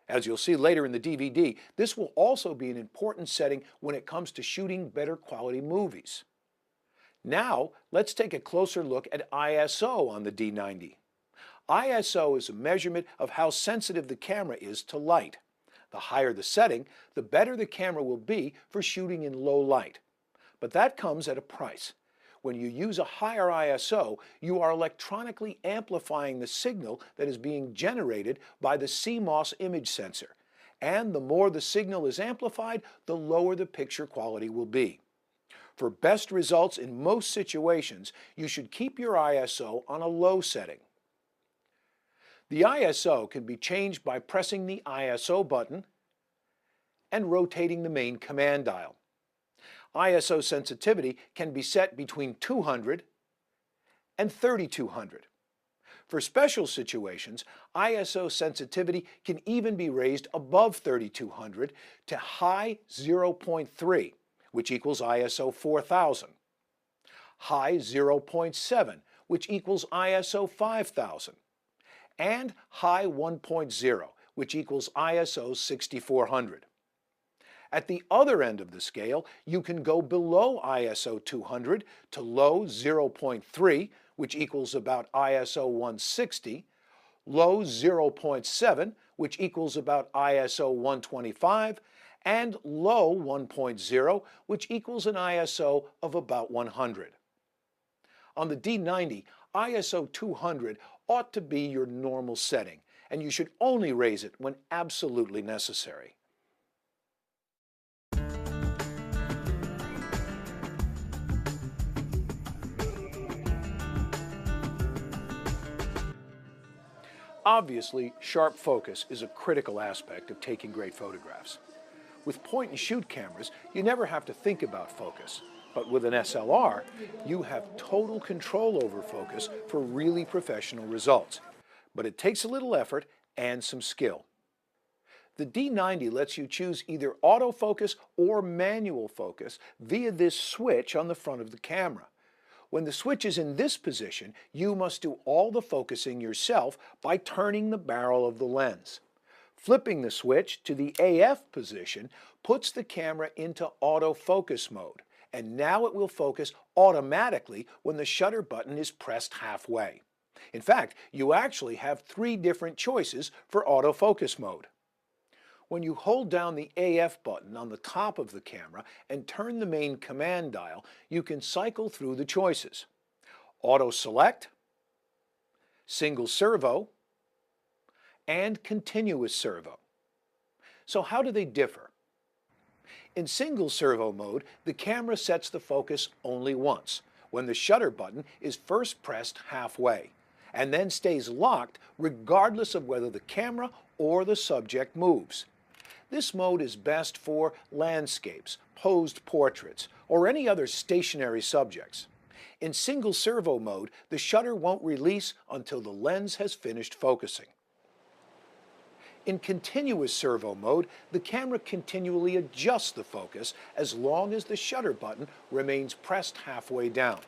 As you'll see later in the DVD, this will also be an important setting when it comes to shooting better quality movies. Now, let's take a closer look at ISO on the D90. ISO is a measurement of how sensitive the camera is to light. The higher the setting, the better the camera will be for shooting in low light. But that comes at a price. When you use a higher ISO, you are electronically amplifying the signal that is being generated by the CMOS image sensor. And the more the signal is amplified, the lower the picture quality will be. For best results in most situations, you should keep your ISO on a low setting. The ISO can be changed by pressing the ISO button and rotating the main command dial. ISO sensitivity can be set between 200 and 3200. For special situations, ISO sensitivity can even be raised above 3200 to high 0.3, which equals ISO 4000, high 0.7, which equals ISO 5000, and high 1.0, which equals ISO 6400. At the other end of the scale, you can go below ISO 200 to low 0.3, which equals about ISO 160, low 0.7, which equals about ISO 125, and low 1.0, which equals an ISO of about 100. On the D90, ISO 200 ought to be your normal setting, and you should only raise it when absolutely necessary. Obviously, sharp focus is a critical aspect of taking great photographs. With point-and-shoot cameras, you never have to think about focus. But with an SLR, you have total control over focus for really professional results. But it takes a little effort and some skill. The D90 lets you choose either autofocus or manual focus via this switch on the front of the camera. When the switch is in this position, you must do all the focusing yourself by turning the barrel of the lens. Flipping the switch to the AF position puts the camera into autofocus mode, and now it will focus automatically when the shutter button is pressed halfway. In fact, you actually have 3 different choices for autofocus mode. When you hold down the AF button on the top of the camera and turn the main command dial, you can cycle through the choices: Auto Select, Single Servo, and Continuous Servo. So how do they differ? In single servo mode, the camera sets the focus only once, when the shutter button is first pressed halfway, and then stays locked regardless of whether the camera or the subject moves. This mode is best for landscapes, posed portraits, or any other stationary subjects. In single servo mode, the shutter won't release until the lens has finished focusing. In continuous servo mode, the camera continually adjusts the focus as long as the shutter button remains pressed halfway down.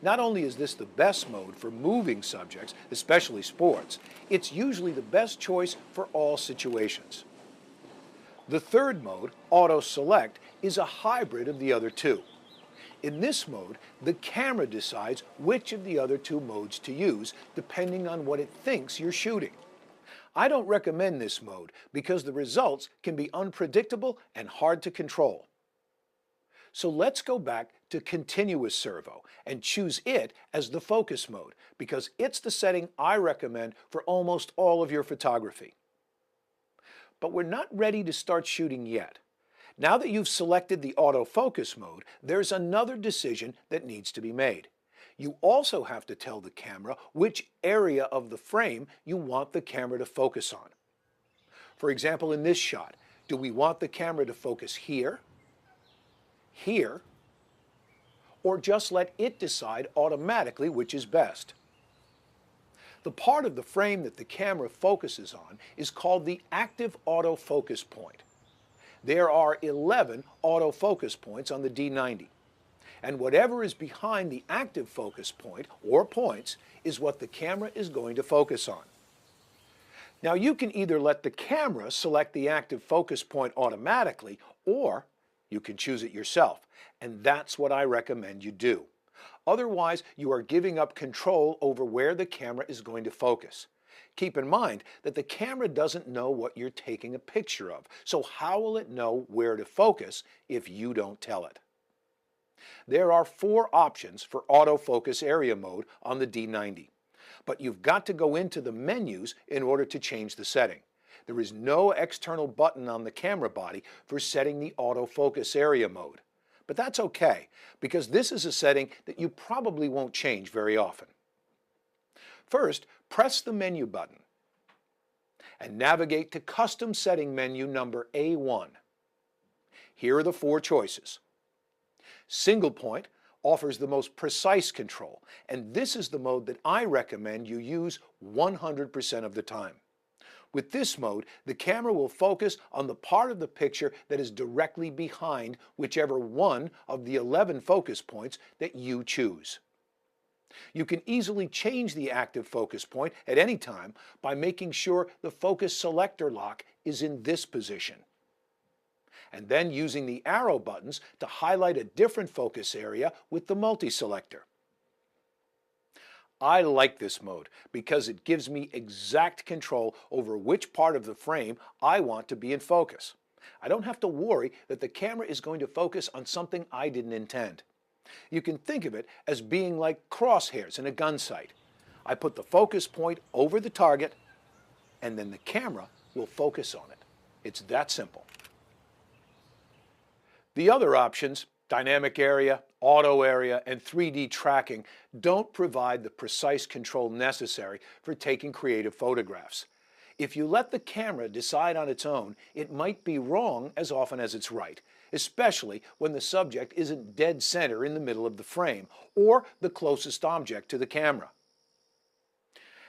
Not only is this the best mode for moving subjects, especially sports, it's usually the best choice for all situations. The third mode, Auto Select, is a hybrid of the other 2. In this mode, the camera decides which of the other 2 modes to use, depending on what it thinks you're shooting. I don't recommend this mode because the results can be unpredictable and hard to control. So let's go back to continuous servo and choose it as the focus mode because it's the setting I recommend for almost all of your photography. But we're not ready to start shooting yet. Now that you've selected the autofocus mode, there's another decision that needs to be made. You also have to tell the camera which area of the frame you want the camera to focus on. For example, in this shot, do we want the camera to focus here, here, or just let it decide automatically which is best? The part of the frame that the camera focuses on is called the active autofocus point. There are 11 autofocus points on the D90, and whatever is behind the active focus point, or points, is what the camera is going to focus on. Now you can either let the camera select the active focus point automatically, or you can choose it yourself, and that's what I recommend you do. Otherwise, you are giving up control over where the camera is going to focus. Keep in mind that the camera doesn't know what you're taking a picture of, so how will it know where to focus if you don't tell it? There are 4 options for autofocus area mode on the D90, but you've got to go into the menus in order to change the setting. There is no external button on the camera body for setting the autofocus area mode. But that's okay, because this is a setting that you probably won't change very often. First, press the menu button and navigate to Custom Setting menu number A1. Here are the 4 choices. Single point offers the most precise control, and this is the mode that I recommend you use 100% of the time. With this mode, the camera will focus on the part of the picture that is directly behind whichever one of the 11 focus points that you choose. You can easily change the active focus point at any time by making sure the focus selector lock is in this position, and then using the arrow buttons to highlight a different focus area with the multi-selector. I like this mode because it gives me exact control over which part of the frame I want to be in focus. I don't have to worry that the camera is going to focus on something I didn't intend. You can think of it as being like crosshairs in a gun sight. I put the focus point over the target, and then the camera will focus on it. It's that simple. The other options, dynamic area, auto area, and 3D tracking, don't provide the precise control necessary for taking creative photographs. If you let the camera decide on its own, it might be wrong as often as it's right, especially when the subject isn't dead center in the middle of the frame or the closest object to the camera.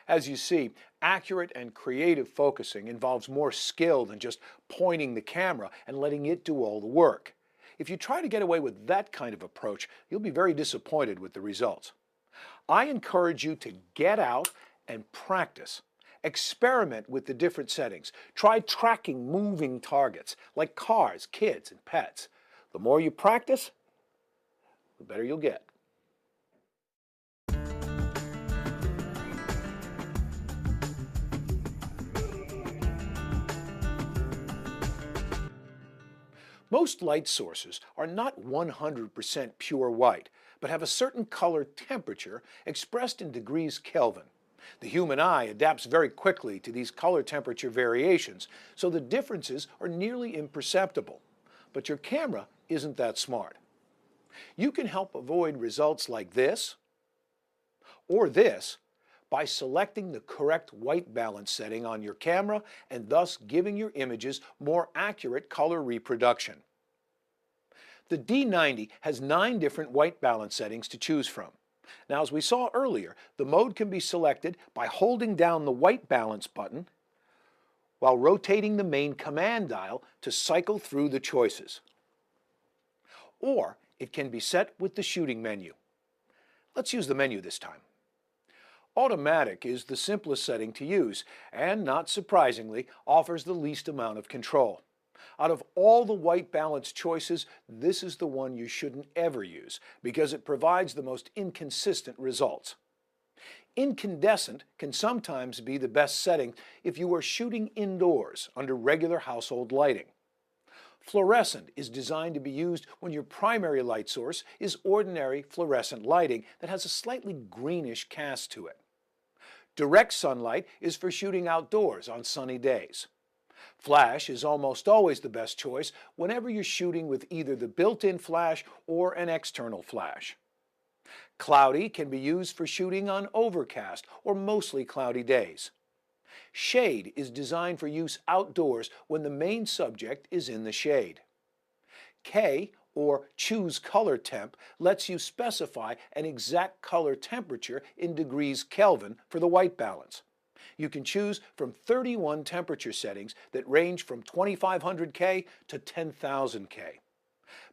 As you see, accurate and creative focusing involves more skill than just pointing the camera and letting it do all the work. If you try to get away with that kind of approach, you'll be very disappointed with the results. I encourage you to get out and practice. Experiment with the different settings. Try tracking moving targets like cars, kids, and pets. The more you practice, the better you'll get. Most light sources are not 100% pure white, but have a certain color temperature expressed in degrees Kelvin. The human eye adapts very quickly to these color temperature variations, so the differences are nearly imperceptible. But your camera isn't that smart. You can help avoid results like this or this by selecting the correct white balance setting on your camera and thus giving your images more accurate color reproduction. The D90 has 9 different white balance settings to choose from. Now, as we saw earlier, the mode can be selected by holding down the white balance button while rotating the main command dial to cycle through the choices. Or it can be set with the shooting menu. Let's use the menu this time. Automatic is the simplest setting to use and, not surprisingly, offers the least amount of control. Out of all the white balance choices, this is the one you shouldn't ever use because it provides the most inconsistent results. Incandescent can sometimes be the best setting if you are shooting indoors under regular household lighting. Fluorescent is designed to be used when your primary light source is ordinary fluorescent lighting that has a slightly greenish cast to it. Direct sunlight is for shooting outdoors on sunny days. Flash is almost always the best choice whenever you're shooting with either the built-in flash or an external flash. Cloudy can be used for shooting on overcast or mostly cloudy days. Shade is designed for use outdoors when the main subject is in the shade. K, or choose color temp, lets you specify an exact color temperature in degrees Kelvin for the white balance. You can choose from 31 temperature settings that range from 2500 K to 10,000 K.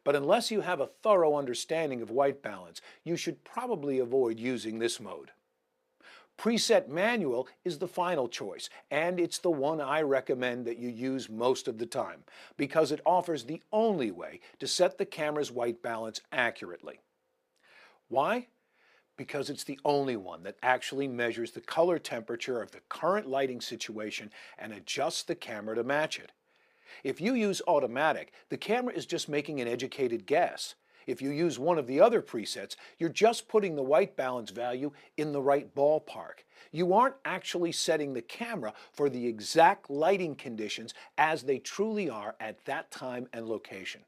But unless you have a thorough understanding of white balance, you should probably avoid using this mode. Preset Manual is the final choice, and it's the one I recommend that you use most of the time, because it offers the only way to set the camera's white balance accurately. Why? Because it's the only one that actually measures the color temperature of the current lighting situation and adjusts the camera to match it. If you use automatic, the camera is just making an educated guess. If you use one of the other presets, you're just putting the white balance value in the right ballpark. You aren't actually setting the camera for the exact lighting conditions as they truly are at that time and location.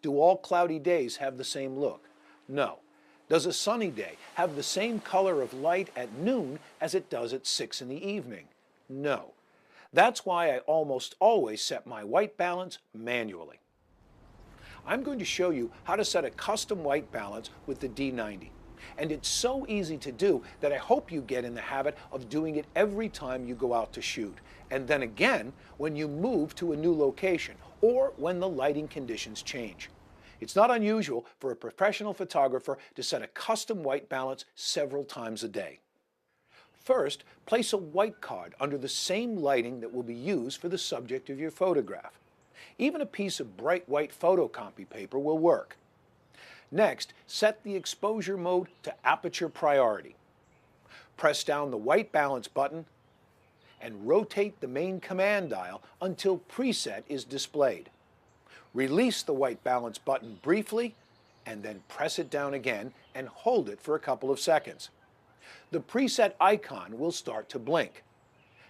Do all cloudy days have the same look? No. Does a sunny day have the same color of light at noon as it does at 6 in the evening? No. That's why I almost always set my white balance manually. I'm going to show you how to set a custom white balance with the D90. And it's so easy to do that I hope you get in the habit of doing it every time you go out to shoot, and then again when you move to a new location or when the lighting conditions change. It's not unusual for a professional photographer to set a custom white balance several times a day. First, place a white card under the same lighting that will be used for the subject of your photograph. Even a piece of bright white photocopy paper will work. Next, set the exposure mode to aperture priority. Press down the white balance button and rotate the main command dial until preset is displayed. Release the white balance button briefly and then press it down again and hold it for a couple of seconds. The preset icon will start to blink.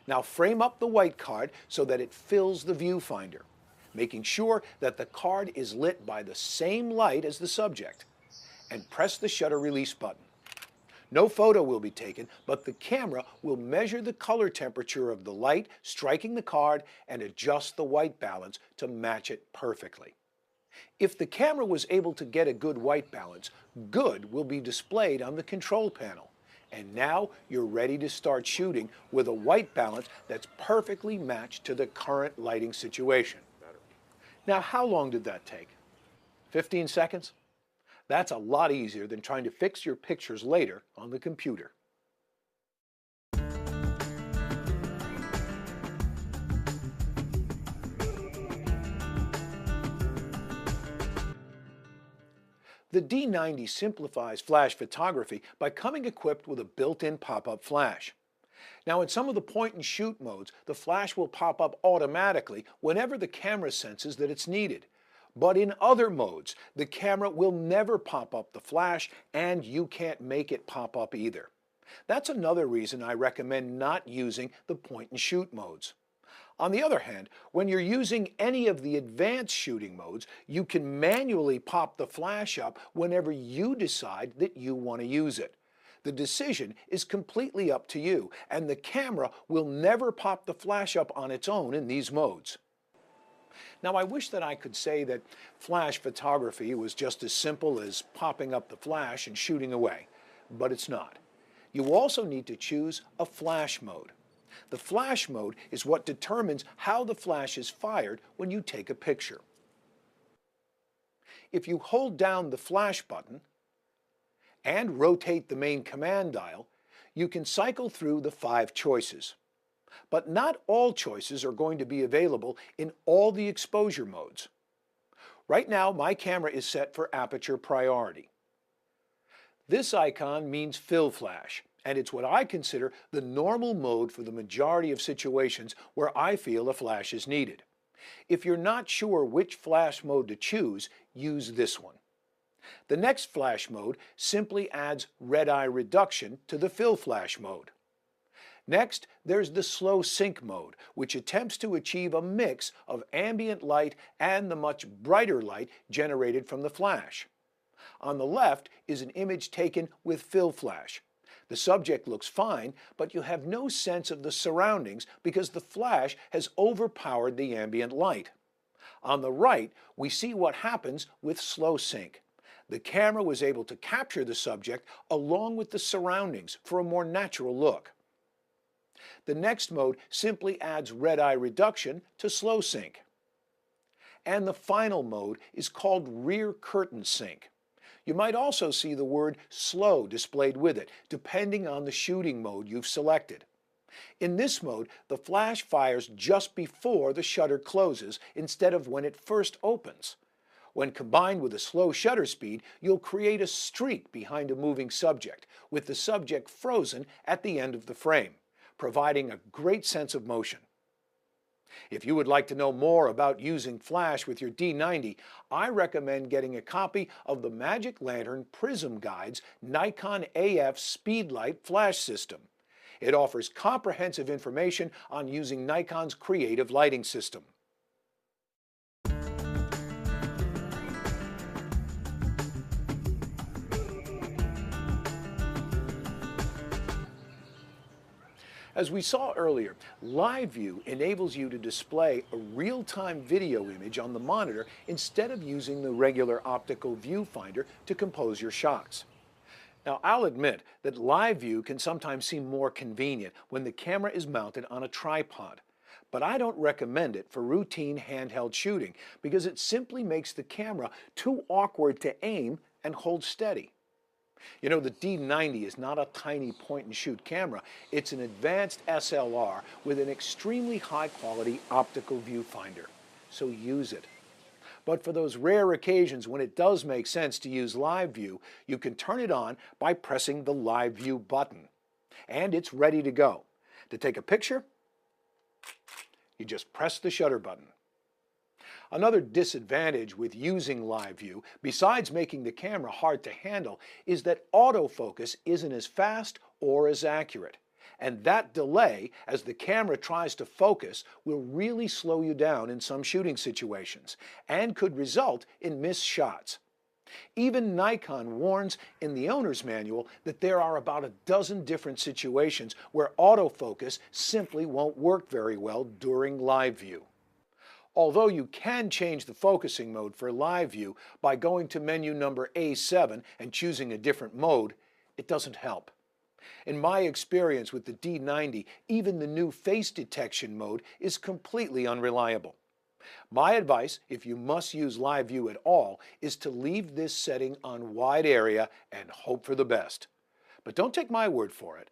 Now frame up the white card so that it fills the viewfinder, making sure that the card is lit by the same light as the subject, and press the shutter release button. No photo will be taken, but the camera will measure the color temperature of the light striking the card and adjust the white balance to match it perfectly. If the camera was able to get a good white balance, good will be displayed on the control panel. And now you're ready to start shooting with a white balance that's perfectly matched to the current lighting situation. Now, how long did that take? 15 seconds? That's a lot easier than trying to fix your pictures later on the computer. The D90 simplifies flash photography by coming equipped with a built-in pop-up flash. Now, in some of the point-and-shoot modes, the flash will pop up automatically whenever the camera senses that it's needed. But in other modes, the camera will never pop up the flash, and you can't make it pop up either. That's another reason I recommend not using the point-and-shoot modes. On the other hand, when you're using any of the advanced shooting modes, you can manually pop the flash up whenever you decide that you want to use it. The decision is completely up to you, and the camera will never pop the flash up on its own in these modes. Now, I wish that I could say that flash photography was just as simple as popping up the flash and shooting away, but it's not. You also need to choose a flash mode. The flash mode is what determines how the flash is fired when you take a picture. If you hold down the flash button and rotate the main command dial, you can cycle through the 5 choices. But not all choices are going to be available in all the exposure modes. Right now, my camera is set for aperture priority. This icon means fill flash, and it's what I consider the normal mode for the majority of situations where I feel a flash is needed. If you're not sure which flash mode to choose, use this one. The next flash mode simply adds red eye reduction to the fill flash mode. Next, there's the slow sync mode, which attempts to achieve a mix of ambient light and the much brighter light generated from the flash. On the left is an image taken with fill flash. The subject looks fine, but you have no sense of the surroundings because the flash has overpowered the ambient light. On the right, we see what happens with slow sync. The camera was able to capture the subject along with the surroundings for a more natural look. The next mode simply adds red eye reduction to slow sync. And the final mode is called rear curtain sync. You might also see the word slow displayed with it, depending on the shooting mode you've selected. In this mode, the flash fires just before the shutter closes instead of when it first opens. When combined with a slow shutter speed, you'll create a streak behind a moving subject, with the subject frozen at the end of the frame, providing a great sense of motion. If you would like to know more about using flash with your D90, I recommend getting a copy of the Magic Lantern Prism Guide's Nikon AF Speedlight Flash System. It offers comprehensive information on using Nikon's creative lighting system. As we saw earlier, Live View enables you to display a real-time video image on the monitor instead of using the regular optical viewfinder to compose your shots. Now, I'll admit that Live View can sometimes seem more convenient when the camera is mounted on a tripod, but I don't recommend it for routine handheld shooting because it simply makes the camera too awkward to aim and hold steady. You know, the D90 is not a tiny point-and-shoot camera. It's an advanced SLR with an extremely high-quality optical viewfinder, so use it. But for those rare occasions when it does make sense to use Live View, you can turn it on by pressing the Live View button, and it's ready to go. To take a picture, you just press the shutter button. Another disadvantage with using Live View, besides making the camera hard to handle, is that autofocus isn't as fast or as accurate. And that delay, as the camera tries to focus, will really slow you down in some shooting situations, and could result in missed shots. Even Nikon warns in the owner's manual that there are about a dozen different situations where autofocus simply won't work very well during Live View. Although you can change the focusing mode for Live View by going to menu number A7 and choosing a different mode, it doesn't help. In my experience with the D90, even the new face detection mode is completely unreliable. My advice, if you must use Live View at all, is to leave this setting on wide area and hope for the best. But don't take my word for it.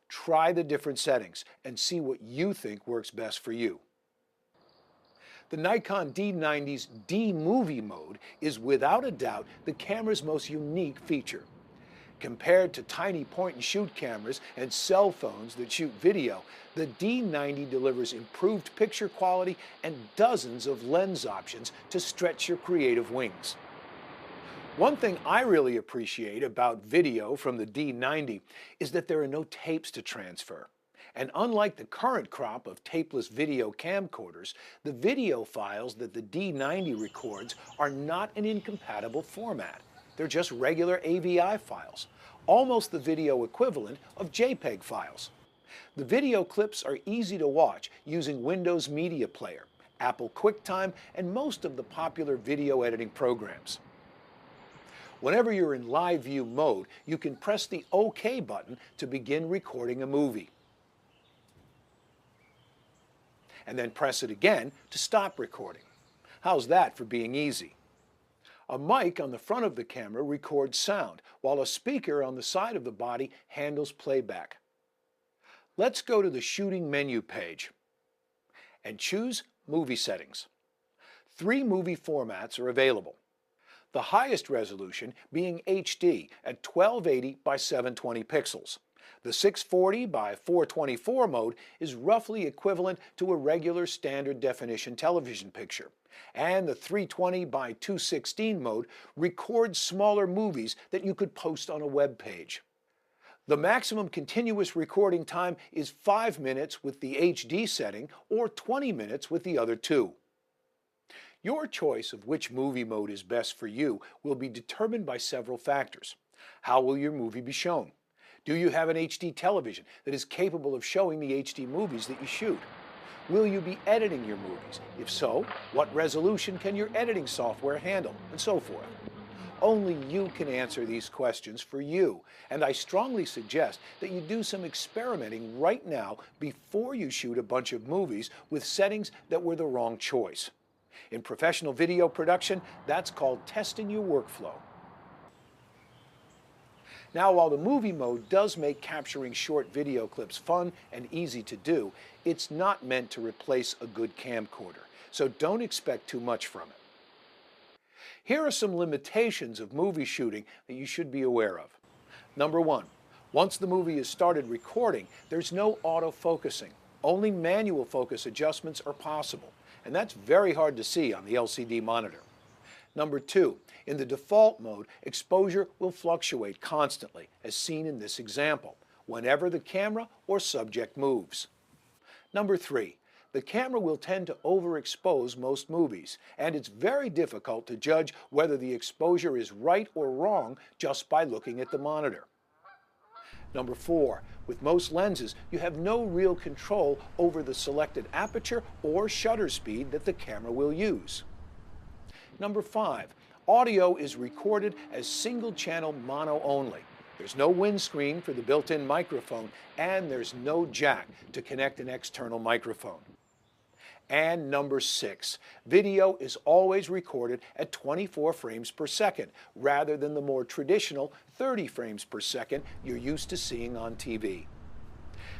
Try the different settings and see what you think works best for you. The Nikon D90's D-Movie mode is without a doubt the camera's most unique feature. Compared to tiny point-and-shoot cameras and cell phones that shoot video, the D90 delivers improved picture quality and dozens of lens options to stretch your creative wings. One thing I really appreciate about video from the D90 is that there are no tapes to transfer. And unlike the current crop of tapeless video camcorders, the video files that the D90 records are not an incompatible format. They're just regular AVI files, almost the video equivalent of JPEG files. The video clips are easy to watch using Windows Media Player, Apple QuickTime, and most of the popular video editing programs. Whenever you're in Live View mode, you can press the OK button to begin recording a movie. And then press it again to stop recording. How's that for being easy? A mic on the front of the camera records sound, while a speaker on the side of the body handles playback. Let's go to the shooting menu page and choose Movie Settings. 3 movie formats are available. The highest resolution being HD at 1280 by 720 pixels. The 640 by 424 mode is roughly equivalent to a regular standard definition television picture, and the 320 by 216 mode records smaller movies that you could post on a web page. The maximum continuous recording time is 5 minutes with the HD setting or 20 minutes with the other 2. Your choice of which movie mode is best for you will be determined by several factors. How will your movie be shown? Do you have an HD television that is capable of showing the HD movies that you shoot? Will you be editing your movies? If so, what resolution can your editing software handle? And so forth. Only you can answer these questions for you, and I strongly suggest that you do some experimenting right now before you shoot a bunch of movies with settings that were the wrong choice. In professional video production, that's called testing your workflow. Now, while the movie mode does make capturing short video clips fun and easy to do, it's not meant to replace a good camcorder, so don't expect too much from it. Here are some limitations of movie shooting that you should be aware of. Number one, once the movie is started recording, there's no autofocusing. Only manual focus adjustments are possible, and that's very hard to see on the LCD monitor. Number two, in the default mode, exposure will fluctuate constantly, as seen in this example, whenever the camera or subject moves. Number three, the camera will tend to overexpose most movies, and it's very difficult to judge whether the exposure is right or wrong just by looking at the monitor. Number four, with most lenses, you have no real control over the selected aperture or shutter speed that the camera will use. Number five, audio is recorded as single-channel mono only. There's no windscreen for the built-in microphone, and there's no jack to connect an external microphone. And number six, video is always recorded at 24 frames per second, rather than the more traditional 30 frames per second you're used to seeing on TV.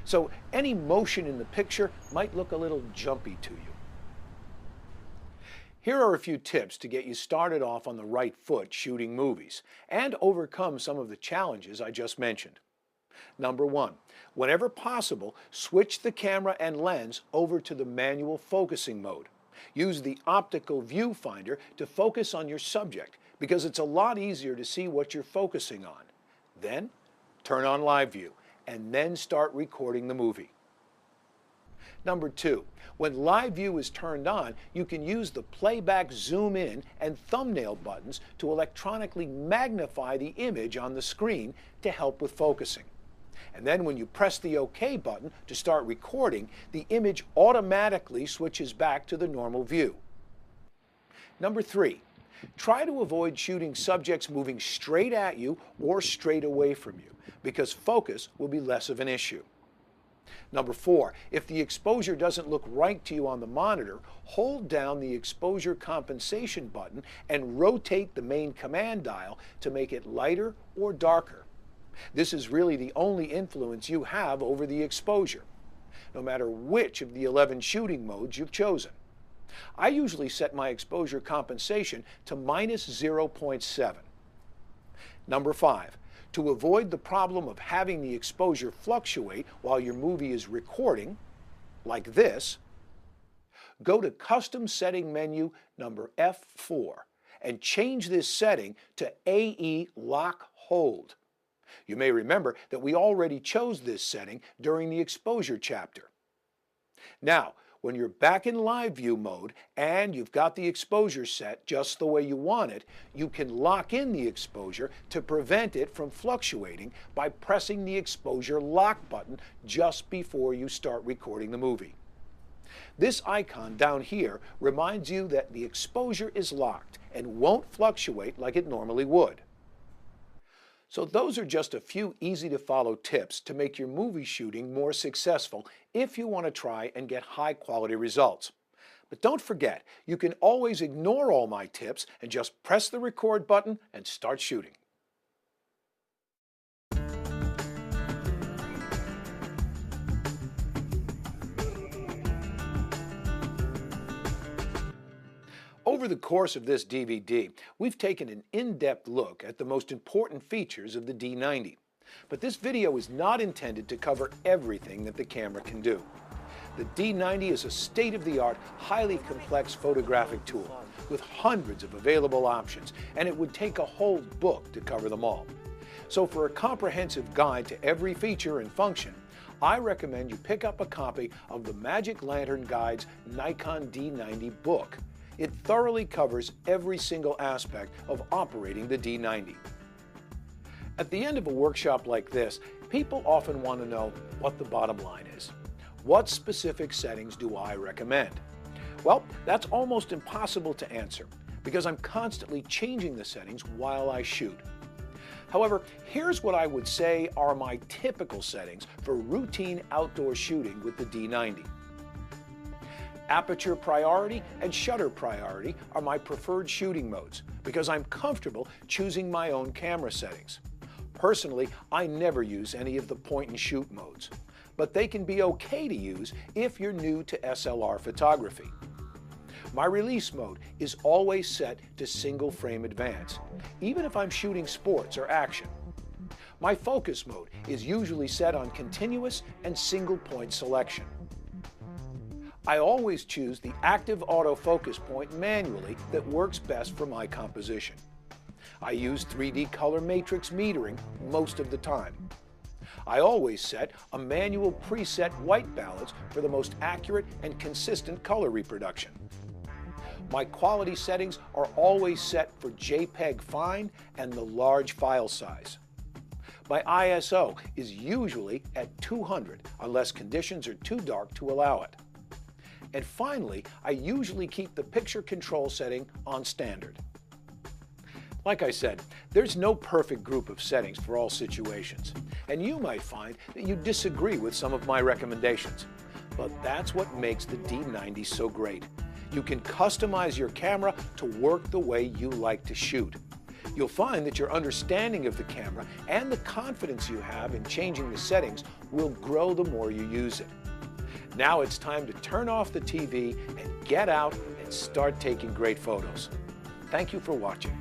So any motion in the picture might look a little jumpy to you. Here are a few tips to get you started off on the right foot shooting movies and overcome some of the challenges I just mentioned. Number one, whenever possible, switch the camera and lens over to the manual focusing mode. Use the optical viewfinder to focus on your subject because it's a lot easier to see what you're focusing on. Then, turn on live view and then start recording the movie. Number two, when live view is turned on, you can use the playback zoom in and thumbnail buttons to electronically magnify the image on the screen to help with focusing. And then when you press the OK button to start recording, the image automatically switches back to the normal view. Number three, try to avoid shooting subjects moving straight at you or straight away from you, because focus will be less of an issue. Number four, if the exposure doesn't look right to you on the monitor, hold down the exposure compensation button and rotate the main command dial to make it lighter or darker. This is really the only influence you have over the exposure, no matter which of the 11 shooting modes you've chosen. I usually set my exposure compensation to -0.7. Number five, to avoid the problem of having the exposure fluctuate while your movie is recording, like this, go to Custom Setting menu number F4 and change this setting to AE Lock Hold. You may remember that we already chose this setting during the exposure chapter. Now, when you're back in live view mode and you've got the exposure set just the way you want it, you can lock in the exposure to prevent it from fluctuating by pressing the exposure lock button just before you start recording the movie. This icon down here reminds you that the exposure is locked and won't fluctuate like it normally would. So those are just a few easy-to-follow tips to make your movie shooting more successful if you want to try and get high-quality results. But don't forget, you can always ignore all my tips and just press the record button and start shooting. Over the course of this DVD, we've taken an in-depth look at the most important features of the D90. But this video is not intended to cover everything that the camera can do. The D90 is a state-of-the-art, highly complex photographic tool with hundreds of available options, and it would take a whole book to cover them all. So for a comprehensive guide to every feature and function, I recommend you pick up a copy of the Magic Lantern Guide's Nikon D90 book. It thoroughly covers every single aspect of operating the D90. At the end of a workshop like this, people often want to know what the bottom line is. What specific settings do I recommend? Well, that's almost impossible to answer because I'm constantly changing the settings while I shoot. However, here's what I would say are my typical settings for routine outdoor shooting with the D90. Aperture priority and shutter priority are my preferred shooting modes because I'm comfortable choosing my own camera settings. Personally, I never use any of the point and shoot modes, but they can be okay to use if you're new to SLR photography. My release mode is always set to single frame advance, even if I'm shooting sports or action. My focus mode is usually set on continuous and single point selection. I always choose the active autofocus point manually that works best for my composition. I use 3D color matrix metering most of the time. I always set a manual preset white balance for the most accurate and consistent color reproduction. My quality settings are always set for JPEG fine and the large file size. My ISO is usually at 200 unless conditions are too dark to allow it. And finally, I usually keep the picture control setting on standard. Like I said, there's no perfect group of settings for all situations, and you might find that you disagree with some of my recommendations. But that's what makes the D90 so great. You can customize your camera to work the way you like to shoot. You'll find that your understanding of the camera and the confidence you have in changing the settings will grow the more you use it. Now it's time to turn off the TV and get out and start taking great photos. Thank you for watching.